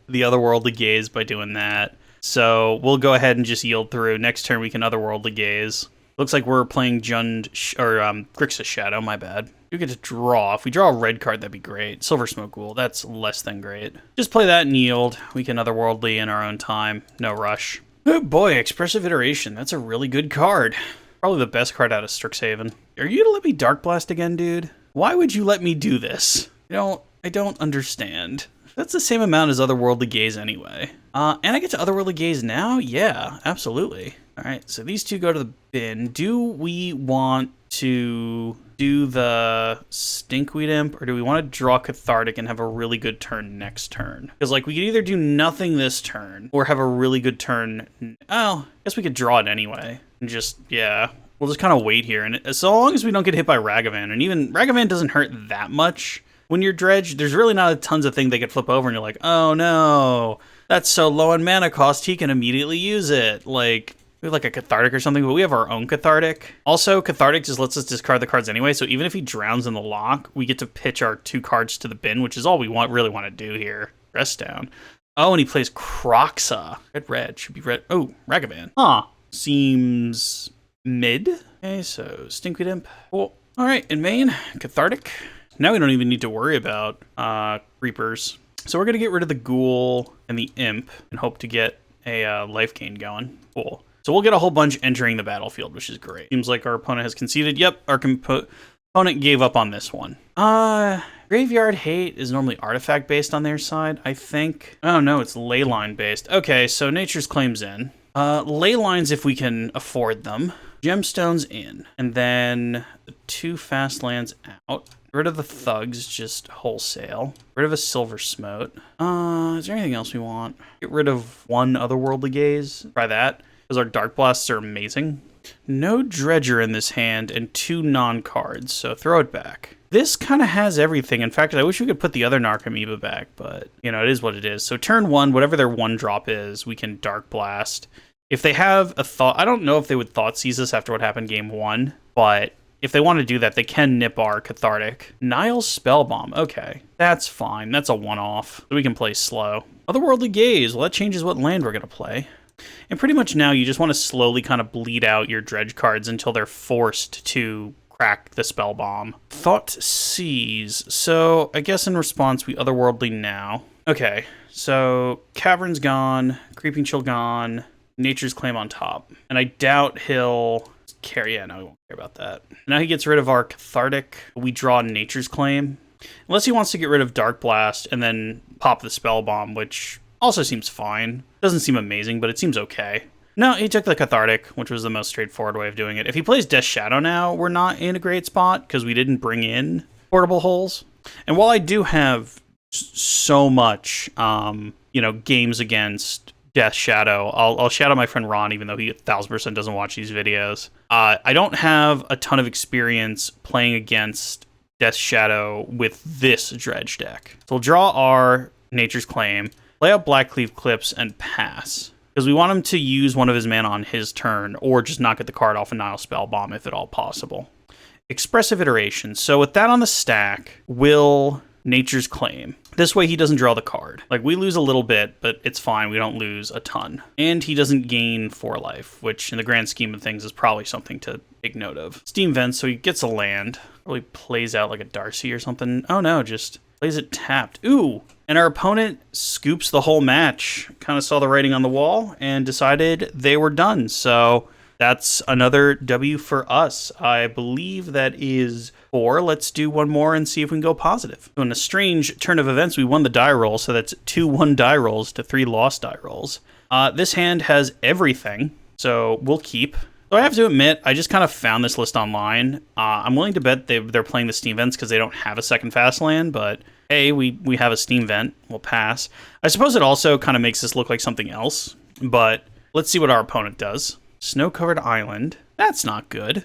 Otherworldly Gaze by doing that. So we'll go ahead and just yield through. Next turn, we can Otherworldly Gaze. Looks like we're playing Grixis Shadow, my bad. We get to draw. If we draw a red card, that'd be great. Silver Smoke Ghoul, that's less than great. Just play that and yield. We can Otherworldly in our own time. No rush. Oh boy, Expressive Iteration. That's a really good card. Probably the best card out of Strixhaven. Are you gonna let me Dark Blast again, dude? Why would you let me do this? I don't understand. That's the same amount as Otherworldly Gaze anyway. And I get to Otherworldly Gaze now? Yeah, absolutely. All right, so these 2 go to the bin. Do we want to do the Stinkweed Imp, or do we want to draw Cathartic and have a really good turn next turn? Because, like, we could either do nothing this turn, or have a really good turn. Oh, I guess we could draw it anyway. And just, yeah, we'll just kind of wait here. And so long as we don't get hit by Ragavan, and even Ragavan doesn't hurt that much, when you're Dredge, there's really not a tons of things they could flip over, and you're like, oh no, that's so low in mana cost, he can immediately use it. Like, we have like a Cathartic or something, but we have our own Cathartic. Also, Cathartic just lets us discard the cards anyway, so even if he drowns in the lock, we get to pitch our 2 cards to the bin, which is all we really want to do here. Rest down. Oh, and he plays Croxa. Red should be red. Oh, Ragavan. Huh. Seems mid. Okay, so Stinkweed Imp. Cool. All right, in main, Cathartic. Now we don't even need to worry about Creepers. So we're going to get rid of the Ghoul and the Imp and hope to get a life gain going. Cool. So we'll get a whole bunch entering the battlefield, which is great. Seems like our opponent has conceded. Yep, our opponent gave up on this one. Graveyard Hate is normally artifact based on their side, I think. Oh no, it's Leyline based. Okay, so Nature's Claim's in. Ley lines if we can afford them. Gemstones in. And then the 2 fast lands out. Get rid of the Thugs, just wholesale. Get rid of a Silver Smote. Is there anything else we want? Get rid of 1 Otherworldly Gaze. Try that, because our Dark Blasts are amazing. No Dredger in this hand and 2 non-cards, so throw it back. This kind of has everything. In fact, I wish we could put the other Narcomoeba back, but, you know, it is what it is. So turn 1, whatever their 1-drop is, we can Dark Blast. If they have a Thought... I don't know if they would Thought Seize us after what happened game 1, but if they want to do that, they can nip our Cathartic. Nile's Spellbomb. Okay, that's fine. That's a one-off. So we can play slow. Otherworldly Gaze. Well, that changes what land we're going to play. And pretty much now, you just want to slowly kind of bleed out your Dredge cards until they're forced to crack the Spell Bomb. Thought Seize. So I guess in response, we Otherworldly now. Okay, so Cavern's gone, Creeping Chill gone, Nature's Claim on top. And I doubt he'll carry... Yeah, no, he won't care about that. Now he gets rid of our Cathartic. We draw Nature's Claim. Unless he wants to get rid of Dark Blast and then pop the Spell Bomb, which also seems fine. Doesn't seem amazing, but it seems okay. No, he took the Cathartic, which was the most straightforward way of doing it. If he plays Death Shadow now, we're not in a great spot because we didn't bring in Portable Holes. And while I do have so much, games against Death Shadow, I'll shout out my friend Ron, even though he 1000% doesn't watch these videos. I don't have a ton of experience playing against Death Shadow with this Dredge deck. So we'll draw our Nature's Claim, play out Blackcleave Clips, and pass. Because we want him to use one of his mana on his turn, or just not get the card off a Nile Spellbomb if at all possible. Expressive Iteration. So with that on the stack, we'll Nature's Claim. This way he doesn't draw the card. Like, we lose a little bit, but it's fine. We don't lose a ton. And he doesn't gain 4 life, which in the grand scheme of things is probably something to take note of. Steam Vents, so he gets a land. Probably plays out like a Darcy or something. Oh no, just plays it tapped. Ooh! And our opponent scoops the whole match. Kind of saw the writing on the wall and decided they were done. So that's another W for us. I believe that is 4. Let's do one more and see if we can go positive. So in a strange turn of events, we won the die roll. So that's 2 won die rolls to 3 lost die rolls. This hand has everything. So we'll keep. So I have to admit, I just kind of found this list online. I'm willing to bet they're playing the Steam Vents because they don't have a second fast land, but hey, we have a Steam Vent. We'll pass. I suppose it also kind of makes this look like something else, but let's see what our opponent does. Snow-covered island. That's not good.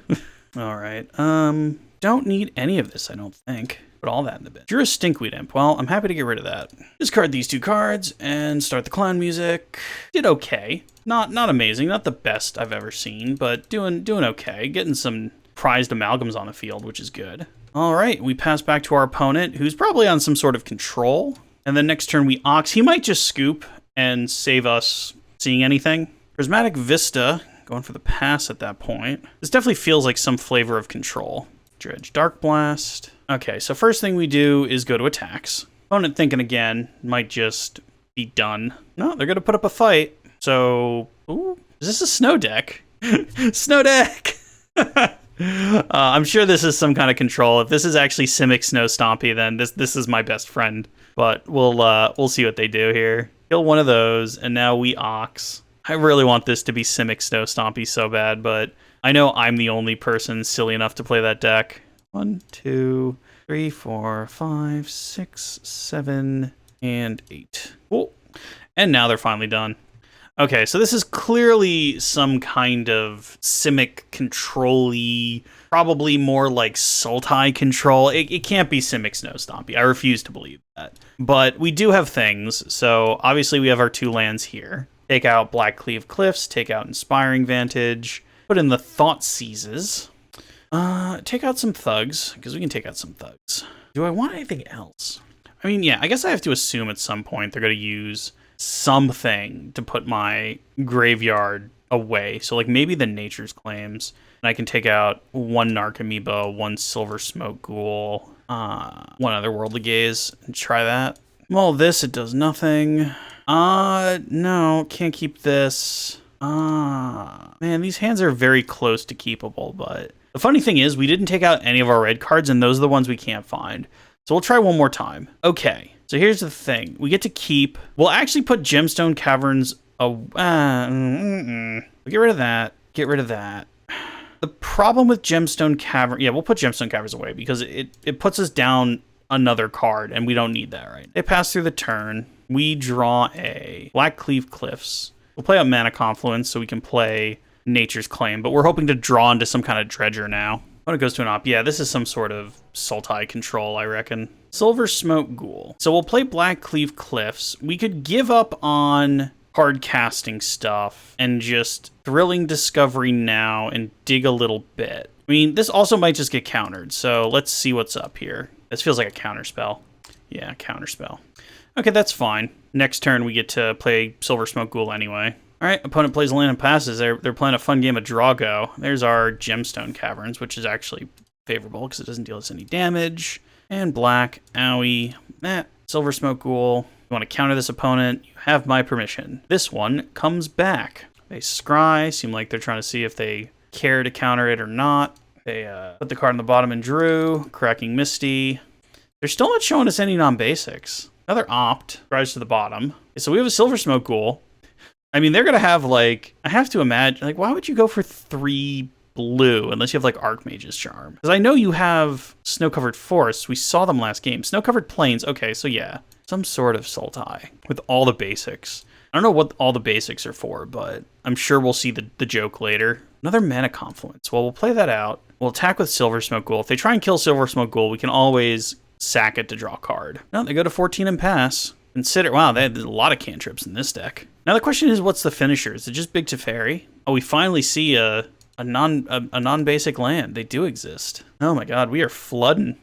All right. Don't need any of this, I don't think. Put all that in the bin. Drew a Stinkweed Imp. Well, I'm happy to get rid of that. Discard these 2 cards and start the clown music. Did okay. Not amazing. Not the best I've ever seen, but doing okay. Getting some prized amalgams on the field, which is good. All right, we pass back to our opponent, who's probably on some sort of control. And then next turn we Ox. He might just scoop and save us seeing anything. Prismatic Vista, going for the pass at that point. This definitely feels like some flavor of control. Dredge Dark Blast. Okay, so first thing we do is go to attacks. Opponent thinking again, might just be done. No, they're going to put up a fight. So, ooh, is this a snow deck? Snow deck! I'm sure this is some kind of control. If this is actually Simic Snow Stompy, then this is my best friend. But we'll see what they do here. Kill one of those, and now we Ox. I really want this to be Simic Snow Stompy so bad, but I know I'm the only person silly enough to play that deck. 1, 2, 3, 4, 5, 6, 7, and 8. Cool. And now they're finally done. Okay, so this is clearly some kind of Simic control-y, probably more like Sultai control. It can't be Simic Snow Stompy. I refuse to believe that. But we do have things, so obviously we have our 2 lands here. Take out Blackcleave Cliffs, take out Inspiring Vantage, put in the Thought Seizes. Take out some Thugs, because we can take out some Thugs. Do I want anything else? I mean, yeah, I guess I have to assume at some point they're going to use something to put my graveyard away. So, like, maybe the Nature's Claims. And I can take out 1 Narcomoeba, 1 Silver Smoke Ghoul, 1 Otherworldly Gaze, and try that. Well, this, it does nothing. No, can't keep this. Man, these hands are very close to keepable, but the funny thing is we didn't take out any of our red cards, and those are the ones we can't find. So we'll try one more time. Okay, so here's the thing. We get to keep... We'll actually put Gemstone Caverns... Get rid of that. Get rid of that. The problem with Gemstone Cavern... Yeah, we'll put Gemstone Caverns away because it puts us down another card, and we don't need that, right? They pass through the turn. We draw a Blackcleave Cliffs. We'll play out Mana Confluence so we can play Nature's Claim, but we're hoping to draw into some kind of Dredger now. When it goes to an op, yeah, this is some sort of Sultai control, I reckon. Silver Smoke Ghoul. So we'll play Blackcleave Cliffs. We could give up on hard casting stuff and just Thrilling Discovery now and dig a little bit. I mean, this also might just get countered, so let's see what's up here. This feels like a counterspell. Yeah, counterspell. Okay, that's fine. Next turn, we get to play Silver Smoke Ghoul anyway. All right, opponent plays a land and passes. They're playing a fun game of Draw-Go. There's our Gemstone Caverns, which is actually favorable because it doesn't deal us any damage. And black, owie, Silver Smoke Ghoul. You want to counter this opponent? You have my permission. This one comes back. They scry, seem like they're trying to see if they care to counter it or not. They put the card on the bottom and drew, Cracking Misty. They're still not showing us any non-basics. Another opt, rise to the bottom. So we have a Silver Smoke Ghoul. I mean, they're going to have, like, I have to imagine, like, why would you go for 3 blue unless you have, like, Archmage's Charm? Because I know you have Snow-Covered Forests. We saw them last game. Snow-Covered Plains. Okay, so yeah, some sort of Sultai with all the basics. I don't know what all the basics are for, but I'm sure we'll see the joke later. Another Mana Confluence. Well, we'll play that out. We'll attack with Silver Smoke Ghoul. If they try and kill Silver Smoke Ghoul, we can always sack it to draw a card. No, they go to 14 and pass. Consider, wow, they had a lot of cantrips in this deck. Now the question is, what's the finisher? Is it just Big Teferi? Oh, we finally see a non-basic land. They do exist. Oh my god, we are flooding.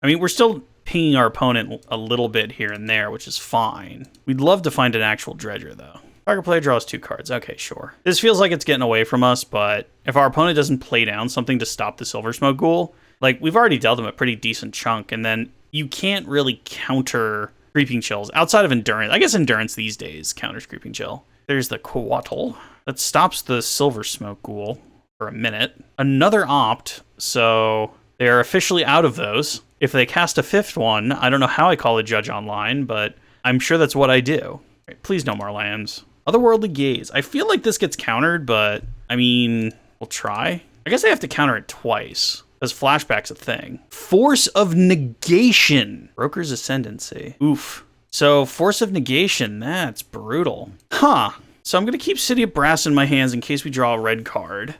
I mean, we're still pinging our opponent a little bit here and there, which is fine. We'd love to find an actual Dredger, though. Target player draws 2 cards. Okay, sure. This feels like it's getting away from us, but if our opponent doesn't play down something to stop the Silver Smoke Ghoul, like, we've already dealt them a pretty decent chunk, and then you can't really counter Creeping Chills outside of Endurance. I guess Endurance these days counters Creeping Chill. There's the Coatl that stops the Silver Smoke Ghoul for a minute. Another opt, so they are officially out of those. If they cast a 5th one, I don't know how I call a judge online, but I'm sure that's what I do. Right, please no more lands. Otherworldly Gaze. I feel like this gets countered, but I mean, we'll try. I guess I have to counter it twice. Because Flashback's a thing. Force of Negation. Broker's Ascendancy. Oof. So, Force of Negation, that's brutal. Huh. So I'm going to keep City of Brass in my hands in case we draw a red card.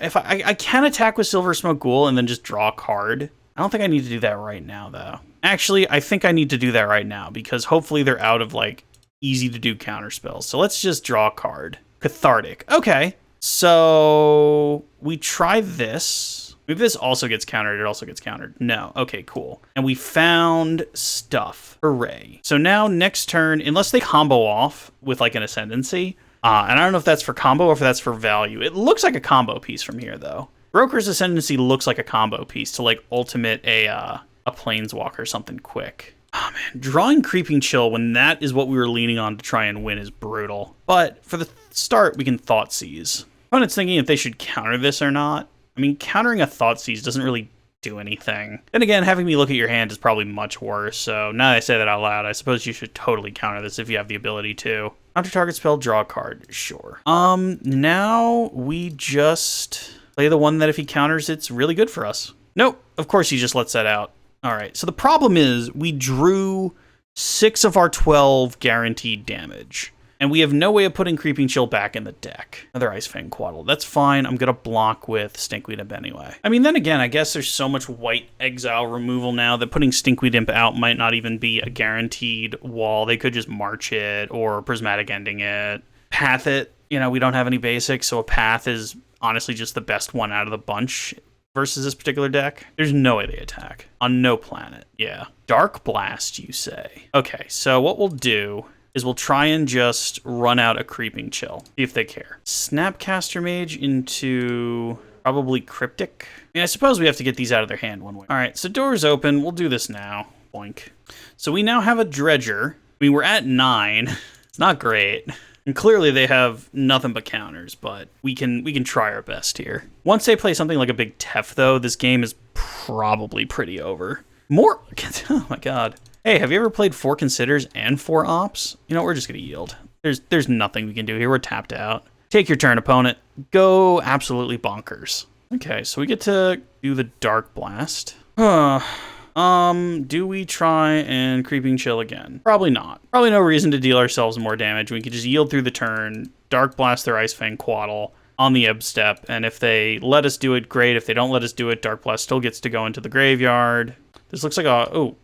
If I can attack with Silver Smoke Ghoul and then just draw a card. I don't think I need to do that right now, though. Actually, I think I need to do that right now, because hopefully they're out of, like, easy-to-do counter spells. So let's just draw a card. Cathartic. Okay. So we try this. If this also gets countered, it also gets countered. No. Okay, cool. And we found stuff. Hooray. So now next turn, unless they combo off with like an Ascendancy, and I don't know if that's for combo or if that's for value. It looks like a combo piece from here, though. Broker's Ascendancy looks like a combo piece to like ultimate a Planeswalker or something quick. Oh man, drawing Creeping Chill when that is what we were leaning on to try and win is brutal. But for the start, we can Thought Seize. Opponent's thinking if they should counter this or not. I mean, countering a Thought Seize doesn't really do anything. Then again, having me look at your hand is probably much worse, so now that I say that out loud, I suppose you should totally counter this if you have the ability to. After target spell, draw a card. Sure. Now we just play the one that if he counters, it's really good for us. Nope, of course he just lets that out. Alright, so the problem is we drew 6 of our 12 guaranteed damage. And we have no way of putting Creeping Chill back in the deck. Another Ice Fang Quaddle. That's fine. I'm going to block with Stinkweed Imp anyway. I mean, then again, I guess there's so much white exile removal now that putting Stinkweed Imp out might not even be a guaranteed wall. They could just march it or Prismatic Ending it. Path it. You know, we don't have any basics, so a Path is honestly just the best one out of the bunch versus this particular deck. There's no way they attack. On no planet. Yeah. Dark Blast, you say? Okay, so what we'll do is we'll try and just run out a Creeping Chill. See if they care. Snapcaster Mage into probably Cryptic. I mean, I suppose we have to get these out of their hand one way. All right, so door's open. We'll do this now. Boink. So we now have a Dredger. I mean, we're at 9. It's not great. And clearly they have nothing but counters, but we can try our best here. Once they play something like a big Tef, though, this game is probably pretty over. More... Oh, my God. Hey, have you ever played 4 Considers and 4 Ops? You know, we're just going to yield. There's nothing we can do here. We're tapped out. Take your turn, opponent. Go absolutely bonkers. Okay, so we get to do the Dark Blast. Do we try and Creeping Chill again? Probably not. Probably no reason to deal ourselves more damage. We could just yield through the turn, Dark Blast their Ice Fang Quaddle on the Ebb Step, and if they let us do it, great. If they don't let us do it, Dark Blast still gets to go into the graveyard. This looks like a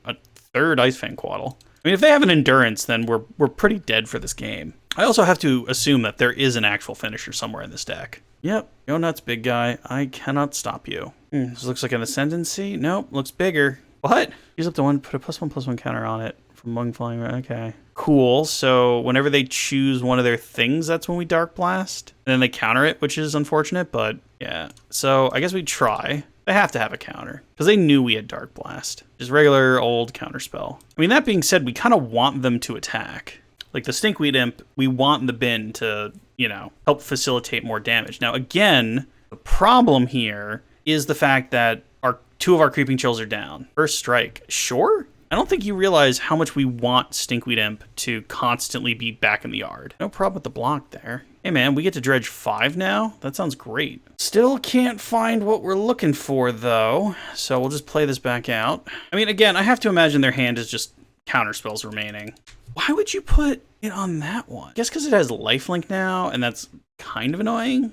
third Ice Fang Quaddle. I mean, if they have an Endurance, then we're pretty dead for this game. I also have to assume that there is an actual finisher somewhere in this deck. Yep, go nuts, big guy. I cannot stop you. This looks like an Ascendancy. Nope, looks bigger. What? Use up the one, put a +1/+1 counter on it from Mung Flying. Okay. Cool. So whenever they choose one of their things, that's when we Dark Blast. And then they counter it, which is unfortunate, but yeah. So I guess we try. They have to have a counter because they knew we had Dark Blast. Just regular old counter spell. I mean, that being said, we kind of want them to attack. Like the Stinkweed Imp, we want the bin to, you know, help facilitate more damage. Now, again, the problem here is the fact that two of our Creeping Chills are down. First strike, sure? I don't think you realize how much we want Stinkweed Imp to constantly be back in the yard. No problem with the block there. Hey man, we get to Dredge 5 now? That sounds great. Still can't find what we're looking for though, so we'll just play this back out. I mean, again, I have to imagine their hand is just counter spells remaining. Why would you put it on that one? I guess because it has lifelink now, and that's kind of annoying.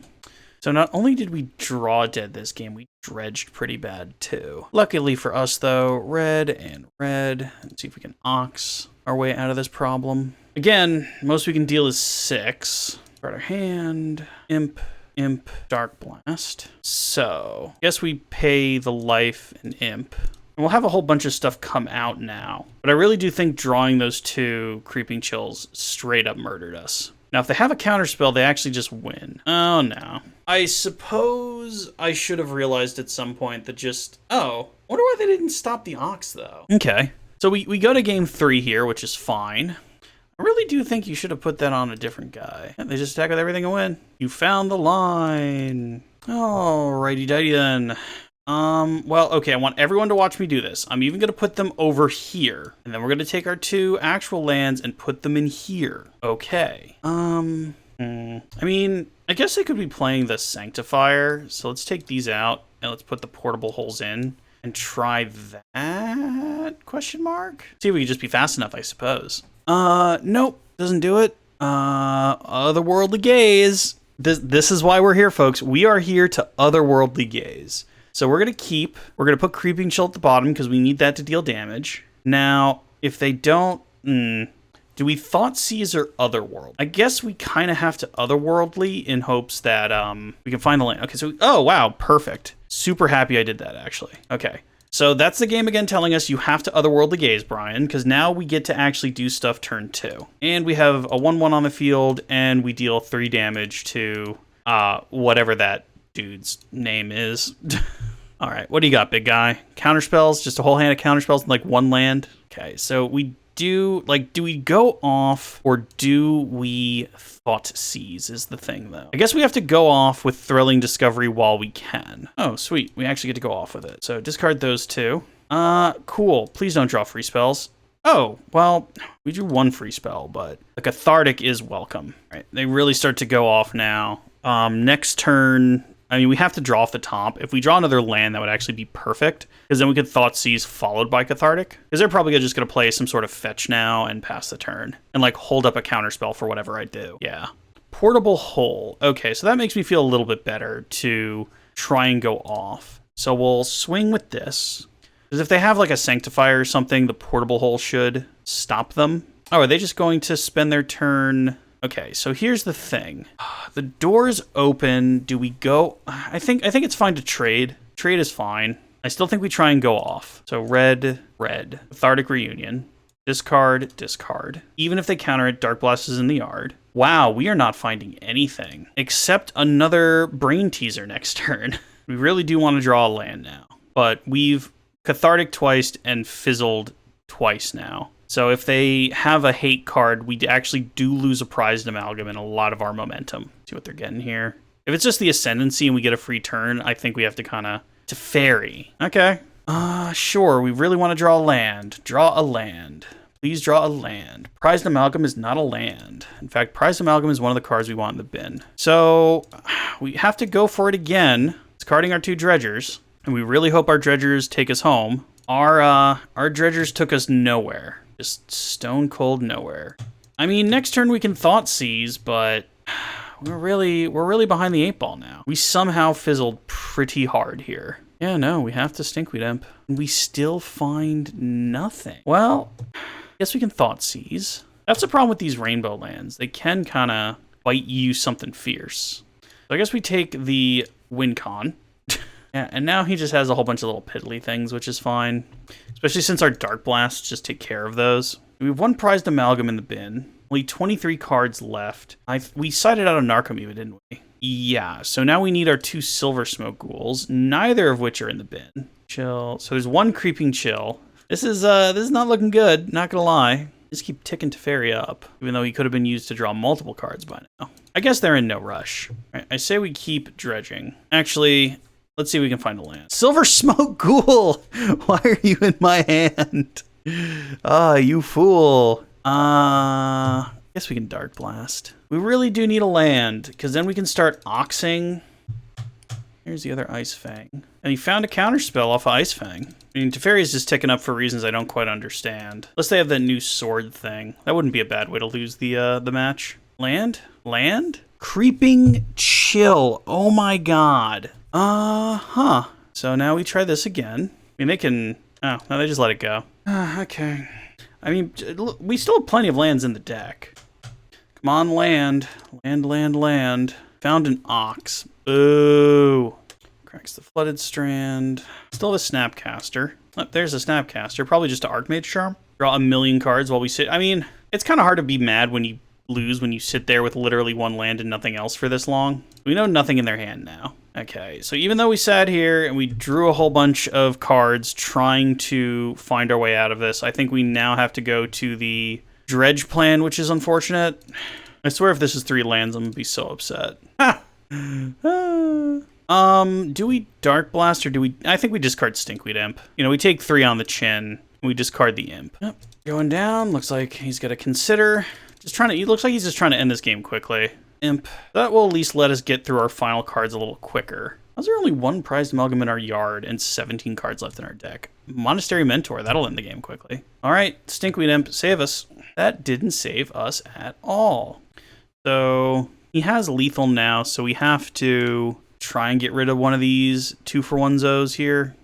So not only did we draw dead this game, we dredged pretty bad too. Luckily for us though, red and red. Let's see if we can Ox our way out of this problem. Again, most we can deal is 6. Start our hand, Imp, Dark Blast. So, guess we pay the life and Imp. And we'll have a whole bunch of stuff come out now. But I really do think drawing those 2 Creeping Chills straight up murdered us. Now, if they have a counterspell, they actually just win. Oh, no. I suppose I should have realized at some point that just... Oh, I wonder why they didn't stop the Ox, though. Okay. So we go to game 3 here, which is fine. I really do think you should have put that on a different guy. They just attack with everything and win. You found the line. Alrighty-dighty then. Well, okay, I want everyone to watch me do this. I'm even going to put them over here. And then we're going to take our 2 actual lands and put them in here. Okay. I mean, I guess I could be playing the Sanctifier. So let's take these out and let's put the portable holes in and try that? Question mark? See if we can just be fast enough, I suppose. Nope, doesn't do it. Otherworldly gaze. This is why we're here, folks. We are here to otherworldly gaze. So we're going to put Creeping Chill at the bottom because we need that to deal damage. Now, if they don't, do we Thought Seize or Otherworld? I guess we kind of have to Otherworldly in hopes that we can find the land. Okay, so, oh, wow, perfect. Super happy I did that, actually. Okay, so that's the game again telling us you have to Otherworldly Gaze, Brian, because now we get to actually do stuff turn 2. And we have a 1/1 on the field, and we deal 3 damage to whatever that dude's name is. All right, what do you got, big guy? Counterspells, just a whole hand of counterspells and like 1 land. Okay, so we do we go off or do we Thought Seize is the thing though. I guess we have to go off with Thrilling Discovery while we can. Oh, sweet, we actually get to go off with it. So discard those 2. Cool, please don't draw free spells. Oh, well, we drew 1 free spell, but the Cathartic is welcome. All right, they really start to go off now. Next turn, I mean, we have to draw off the top. If we draw another land, that would actually be perfect, because then we could Thoughtseize followed by Cathartic, because they're probably just going to play some sort of fetch now and pass the turn, and like hold up a counterspell for whatever I do. Yeah. Portable Hole. Okay, so that makes me feel a little bit better to try and go off. So we'll swing with this, because if they have like a Sanctifier or something, the Portable Hole should stop them. Oh, are they just going to spend their turn? Okay, so here's the thing. The door's open. Do we go? I think it's fine to trade. Trade is fine. I still think we try and go off. So red, red. Cathartic Reunion. Discard, discard. Even if they counter it, Dark Blast is in the yard. Wow, we are not finding anything except another Brain Teaser next turn. We really do want to draw a land now. But we've Cathartic twice and fizzled twice now. So if they have a hate card, we actually do lose a Prized Amalgam and a lot of our momentum. See what they're getting here. If it's just the Ascendancy and we get a free turn, I think we have to kind of... to Fairy. Okay. Sure, we really want to draw a land. Draw a land. Please draw a land. Prized Amalgam is not a land. In fact, Prized Amalgam is one of the cards we want in the bin. So we have to go for it again. Discarding our 2 Dredgers. And we really hope our Dredgers take us home. Our Dredgers took us nowhere. Just stone cold nowhere. I mean, next turn we can Thoughtseize, but we're really behind the 8 ball now. We somehow fizzled pretty hard here. Yeah, no, we have to Stinkweed Imp. We still find nothing. Well, I guess we can Thoughtseize. That's the problem with these rainbow lands. They can kind of bite you something fierce. So I guess we take the Wincon. Yeah, and now he just has a whole bunch of little piddly things, which is fine. Especially since our Dark Blasts just take care of those. We have 1 Prized Amalgam in the bin. Only 23 cards left. We sided out a Narcomoeba, didn't we? Yeah, so now we need our 2 Silver Smoke Ghouls, neither of which are in the bin. Chill. So there's 1 Creeping Chill. This is not looking good, not gonna lie. Just keep ticking Teferi up, even though he could have been used to draw multiple cards by now. I guess they're in no rush. All right, I say we keep dredging. Actually... let's see if we can find a land. Silver Smoke Ghoul! Why are you in my hand? Ah, you fool. I guess we can Dark Blast. We really do need a land, because then we can start Oxing. Here's the other Ice Fang. And he found a counterspell off of Ice Fang. I mean, Teferi is just ticking up for reasons I don't quite understand. Unless they have that new sword thing. That wouldn't be a bad way to lose the match. Land? Land? Creeping Chill. Oh my god. So now we try this again. I mean, they can... oh, no, they just let it go. Okay. I mean, we still have plenty of lands in the deck. Come on, land. Land, land, land. Found an Ox. Boo. Cracks the Flooded Strand. Still have a Snapcaster. Oh, there's a Snapcaster. Probably just an Archmage Charm. Draw a million cards while we sit. I mean, it's kind of hard to be mad when you lose when you sit there with literally 1 land and nothing else for this long. We know nothing in their hand now. Okay, so even though we sat here and we drew a whole bunch of cards trying to find our way out of this, I think we now have to go to the Dredge plan, which is unfortunate. I swear if this is 3 lands, I'm gonna be so upset. Do we Dark Blast or do we... I think we discard Stinkweed Imp. You know, we take 3 on the chin, and we discard the Imp. Yep. Going down, looks like he's got to consider. He looks like he's just trying to end this game quickly. Imp. That will at least let us get through our final cards a little quicker. How's there only 1 Prized Amalgam in our yard and 17 cards left in our deck? Monastery Mentor, that'll end the game quickly. Alright, Stinkweed Imp, save us. That didn't save us at all. So, he has lethal now, so we have to try and get rid of one of these 2-for-1-zos here.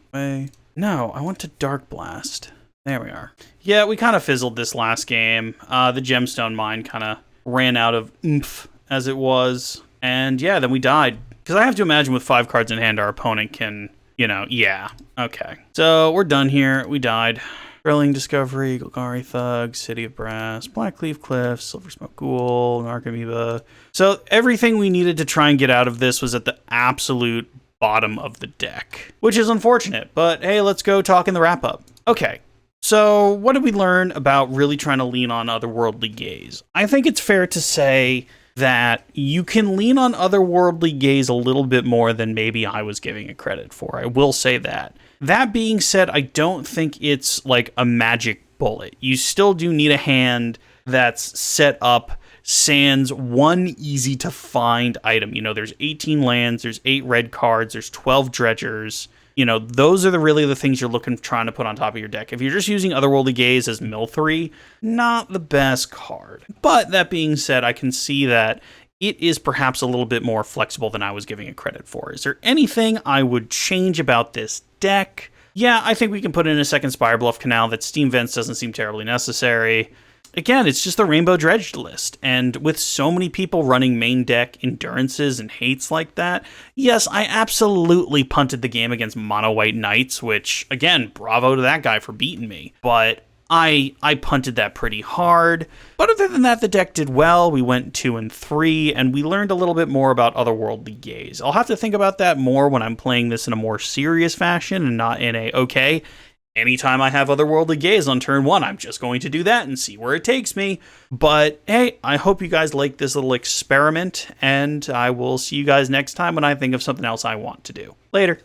No, I want to Dark Blast. There we are. Yeah, we kind of fizzled this last game. The Gemstone Mine kind of ran out of oomph as it was. And yeah, then we died. Because I have to imagine with 5 cards in hand, our opponent can, you know, yeah. Okay. So we're done here. We died. Thrilling Discovery, Golgari Thug, City of Brass, Blackleaf Cliffs, Silver Smoke Ghoul, Narcomoeba. So everything we needed to try and get out of this was at the absolute bottom of the deck. Which is unfortunate. But hey, let's go talk in the wrap-up. Okay. So, what did we learn about really trying to lean on Otherworldly Gaze? I think it's fair to say that you can lean on Otherworldly Gaze a little bit more than maybe I was giving it credit for. I will say that. That being said, I don't think it's like a magic bullet. You still do need a hand that's set up sans one easy to find item. You know, there's 18 lands, there's 8 red cards, there's 12 dredgers. You know, those are really the things you're trying to put on top of your deck. If you're just using Otherworldly Gaze as mill 3, not the best card. But that being said, I can see that it is perhaps a little bit more flexible than I was giving it credit for. Is there anything I would change about this deck? Yeah, I think we can put in a second Spire Bluff Canal. That Steam Vents doesn't seem terribly necessary. Again, it's just the Rainbow Dredge list, and with so many people running main deck endurances and hates like that, yes, I absolutely punted the game against Mono White Knights, which, again, bravo to that guy for beating me, but I punted that pretty hard. But other than that, the deck did well. We went 2 and 3, and we learned a little bit more about Otherworldly Gaze. I'll have to think about that more when I'm playing this in a more serious fashion and not in a, okay, anytime I have Otherworldly Gaze on turn 1, I'm just going to do that and see where it takes me. But hey, I hope you guys like this little experiment, and I will see you guys next time when I think of something else I want to do. Later.